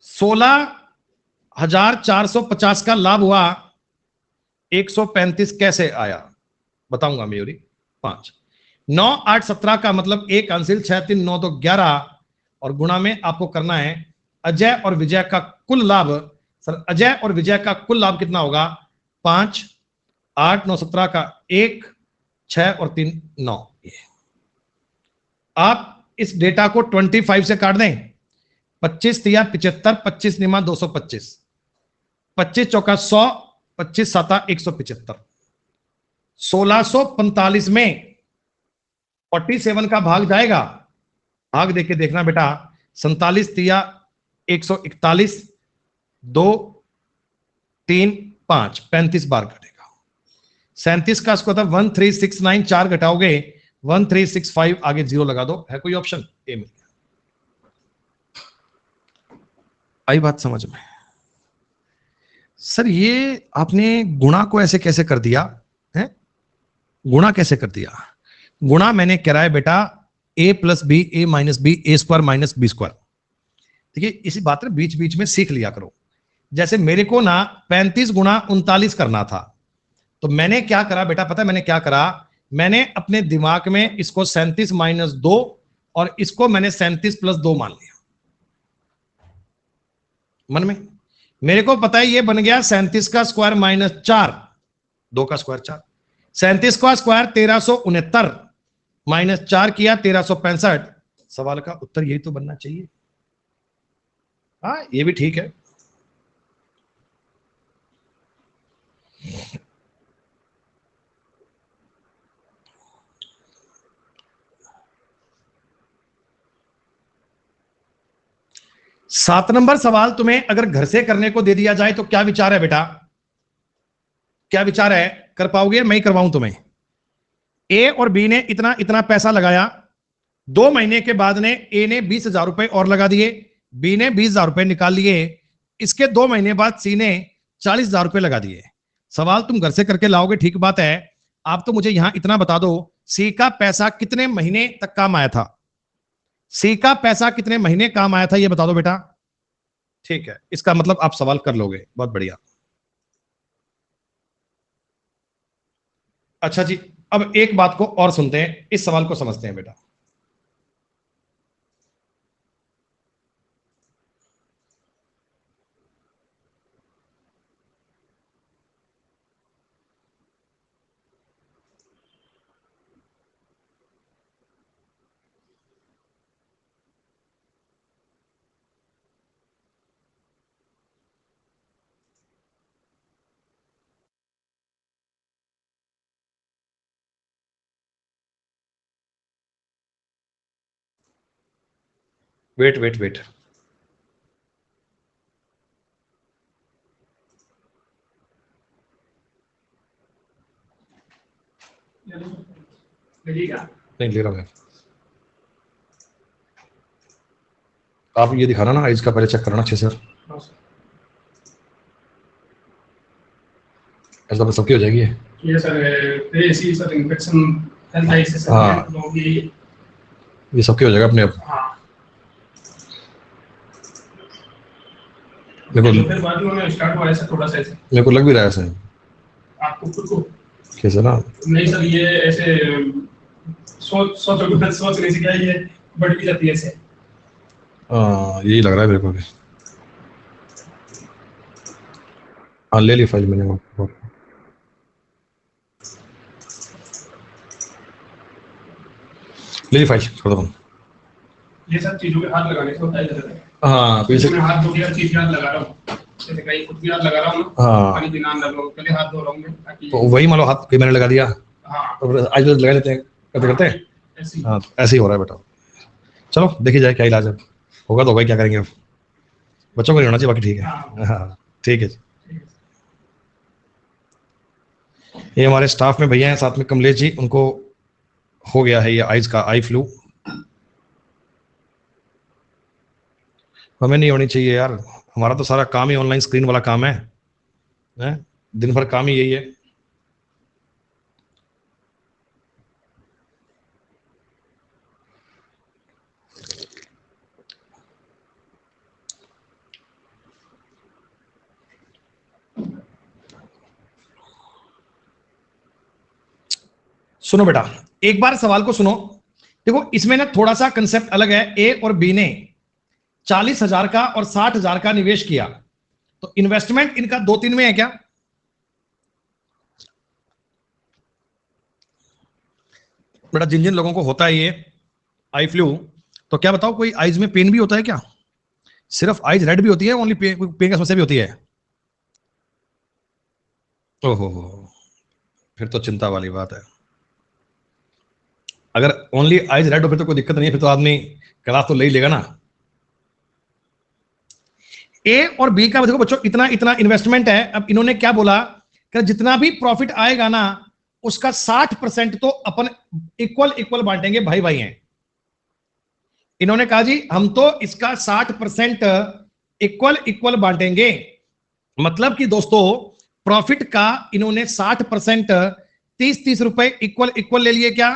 16,450 का लाभ हुआ, 135 कैसे आया बताऊंगा मयूरी। 5 9 8 17 का मतलब 1 अंसिल 6 3 9 2 11 और गुणा में आपको करना है अजय और विजय का कुल लाभ। सर अजय और विजय का कुल लाभ कितना होगा? 5 8 9 17 का 1 6 और 3 9। आप इस डेटा को 25 से काट दें, 25 तिया 75, 25 निमा 225, 25 चौका 100, 25 साता 175, 1645 में 47 का भाग जाएगा, भाग देके देखना बेटा, 47 तिया 141, 2 3 5, 35 बार घटेगा। 37 का स्कोर था 1369, 4 घटाओगे 1365, आगे 0 लगा दो। है कोई ऑप्शन? ए मिल गया। आई बात समझ में? सर ये आपने गुणा को ऐसे कैसे कर दिया है? गुणा कैसे कर दिया? गुणा मैंने करा है बेटा a plus B, a minus B, A square minus B square. देखिए इसी बात में बीच बीच में सीख लिया करो। जैसे मेरे को ना 35 गुणा 39 करना था, तो मैंने क्या करा बेटा, पता है मैंने क्या करा? मैंने अपने दिमाग में इसको 37 माइनस 2 और इसको मैंने 37 प्लस 2 मान लिया मन में। मेरे को पता है ये बन गया 37 का स्क्वायर माइनस 4, 2 का स्क्वायर 4, 37 का स्क्वायर 1369 माइनस 4 किया 1365। सवाल का उत्तर यही तो बनना चाहिए। हाँ ये भी ठीक है। सात नंबर सवाल तुम्हें अगर घर से करने को दे दिया जाए तो क्या विचार है बेटा? क्या विचार है? कर पाओगे? मैं ही करवाऊं तुम्हें। ए और बी ने इतना इतना पैसा लगाया, 2 महीने के बाद ने ए ने 20,000 रुपए और लगा दिए, बी ने 20,000 रुपए निकाल लिए, इसके 2 महीने बाद सी ने 40,000 रुपए लगा दिए। सवाल तुम घर से करके लाओगे, ठीक बात है। आप तो मुझे यहां इतना बता दो, सी का पैसा कितने महीने तक काम आया था? सी का पैसा कितने महीने काम आया था ये बता दो बेटा। ठीक है, इसका मतलब आप सवाल कर लोगे, बहुत बढ़िया। अच्छा जी, अब एक बात को और सुनते हैं, इस सवाल को समझते हैं बेटा। वेट वेट वेट, नहीं ले रहा मैं। आप ये दिखाना ना, इसका पहले चेक कराना अच्छे से। ऐसा सबकी हो जाएगी ये सर ऐसी सर इन्फेक्शन हेल्थ हाँ, ये सबके हो जाएगा अपने आप। हाँ मेरे को फिर बाद में स्टार्ट हुआ ऐसा थोड़ा सा ऐसे मेरे को लग भी रहा है ऐसे। आपको खुद को कैसे ना? नहीं सर ये ऐसे सोचने से क्या ये बढ़ भी जाती है ऐसे। यही लग रहा है मेरे को भी। हाँ ले ली फाइल मैंने। ले ली फाइल, छोड़ दो। ये सब चीजों पे हाथ लगाने से होता है। हाँ पीछे मैं हाथ धो के हर चीज हाथ लगा रहा हूँ, जैसे कहीं खुद भी हाथ लगा रहा हूँ ना, हाँ पानी पीना अंदर लोग पहले हाथ धो रहा हूँ मैं ताकि तो वही मान लो हाथ भी मैंने लगा दिया, हाँ तो आज लगा लेते हैं, करते करते। ऐसे ही। हाँ ऐसे ही हो रहा है बेटा। चलो देखी जाए क्या इलाज है, होगा तो होगा ही, क्या करेंगे अब। बच्चों को नहीं होना चाहिए, बाकी ठीक है। हाँ ठीक है। ये हमारे स्टाफ में भैया हैं साथ में, कमलेश जी, उनको हो गया है ये आइज का आई फ्लू। हमें नहीं होनी चाहिए यार, हमारा तो सारा काम ही ऑनलाइन स्क्रीन वाला काम है, दिन भर काम ही यही है। सुनो बेटा, एक बार सवाल को सुनो। देखो इसमें ना थोड़ा सा कंसेप्ट अलग है। ए और बी ने 40,000 का और 60,000 का निवेश किया, तो इन्वेस्टमेंट इनका 2-3 में है क्या? बेटा जिन जिन लोगों को होता है ये, आई फ्लू, तो क्या बताओ कोई आईज में पेन भी होता है क्या? सिर्फ आईज रेड भी होती है, ओनली पेन का समस्या भी होती है? ओहो, फिर तो चिंता वाली बात है। अगर ओनली आईज रेड हो फिर तो कोई दिक्कत नहीं है, फिर तो आदमी क्लास तो ले ही लेगा ना। ए और बी का देखो बच्चों, इतना इतना इन्वेस्टमेंट है। अब इन्होंने क्या बोला कि जितना भी प्रॉफिट आएगा ना उसका 60% तो अपन इक्वल इक्वल बांटेंगे, भाई भाई हैं। इन्होंने कहा जी हम तो इसका 60% इक्वल इक्वल बांटेंगे। मतलब कि दोस्तों प्रॉफिट का इन्होंने 60% 30-30 रुपए इक्वल इक्वल ले लिए क्या?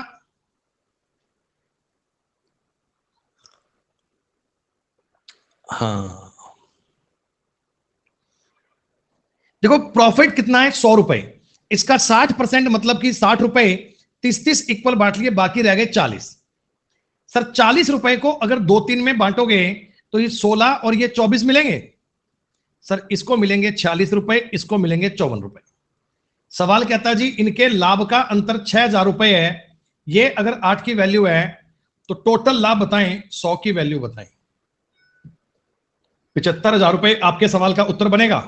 हाँ, देखो प्रॉफिट कितना है? 100 रुपए। इसका 60% मतलब कि 60 रुपए 30-30 इक्वल बांट लिए, बाकी रह गए 40। सर 40 रुपए को अगर 2-3 में बांटोगे तो ये 16 और ये 24 मिलेंगे। सर इसको मिलेंगे 46 रुपए, इसको मिलेंगे 54 रुपए। सवाल कहता है जी इनके लाभ का अंतर 6,000 रुपए है। ये अगर 8 की वैल्यू है तो टोटल लाभ बताएं, 100 की वैल्यू बताएं। 75,000 रुपए आपके सवाल का उत्तर बनेगा।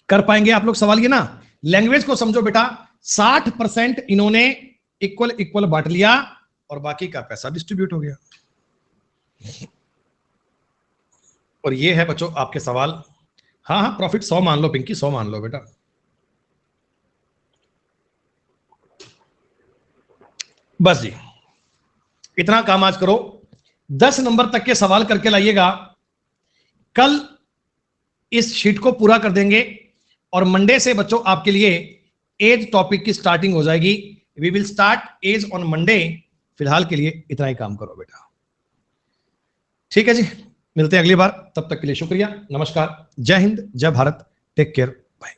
कर पाएंगे आप लोग सवाल? ये ना लैंग्वेज को समझो बेटा, 60% इन्होंने इक्वल इक्वल बांट लिया और बाकी का पैसा डिस्ट्रीब्यूट हो गया। और ये है बच्चों आपके सवाल। हाँ हाँ, प्रॉफिट 100 मान लो पिंकी, 100 मान लो बेटा। बस जी इतना काम आज करो, 10 नंबर तक के सवाल करके लाइएगा। कल इस शीट को पूरा कर देंगे और मंडे से बच्चों आपके लिए एज टॉपिक की स्टार्टिंग हो जाएगी। We will start as on Monday. फिलहाल के लिए इतना ही काम करो बेटा, ठीक है जी। मिलते हैं अगली बार, तब तक के लिए शुक्रिया, नमस्कार, जय हिंद, जय भारत, टेक केयर, बाय।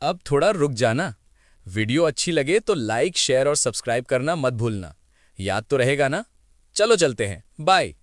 अब थोड़ा रुक जाना। वीडियो अच्छी लगे तो लाइक, शेयर और सब्सक्राइब करना मत भूलना। याद तो रहेगा ना? चलो चलते हैं, बाय।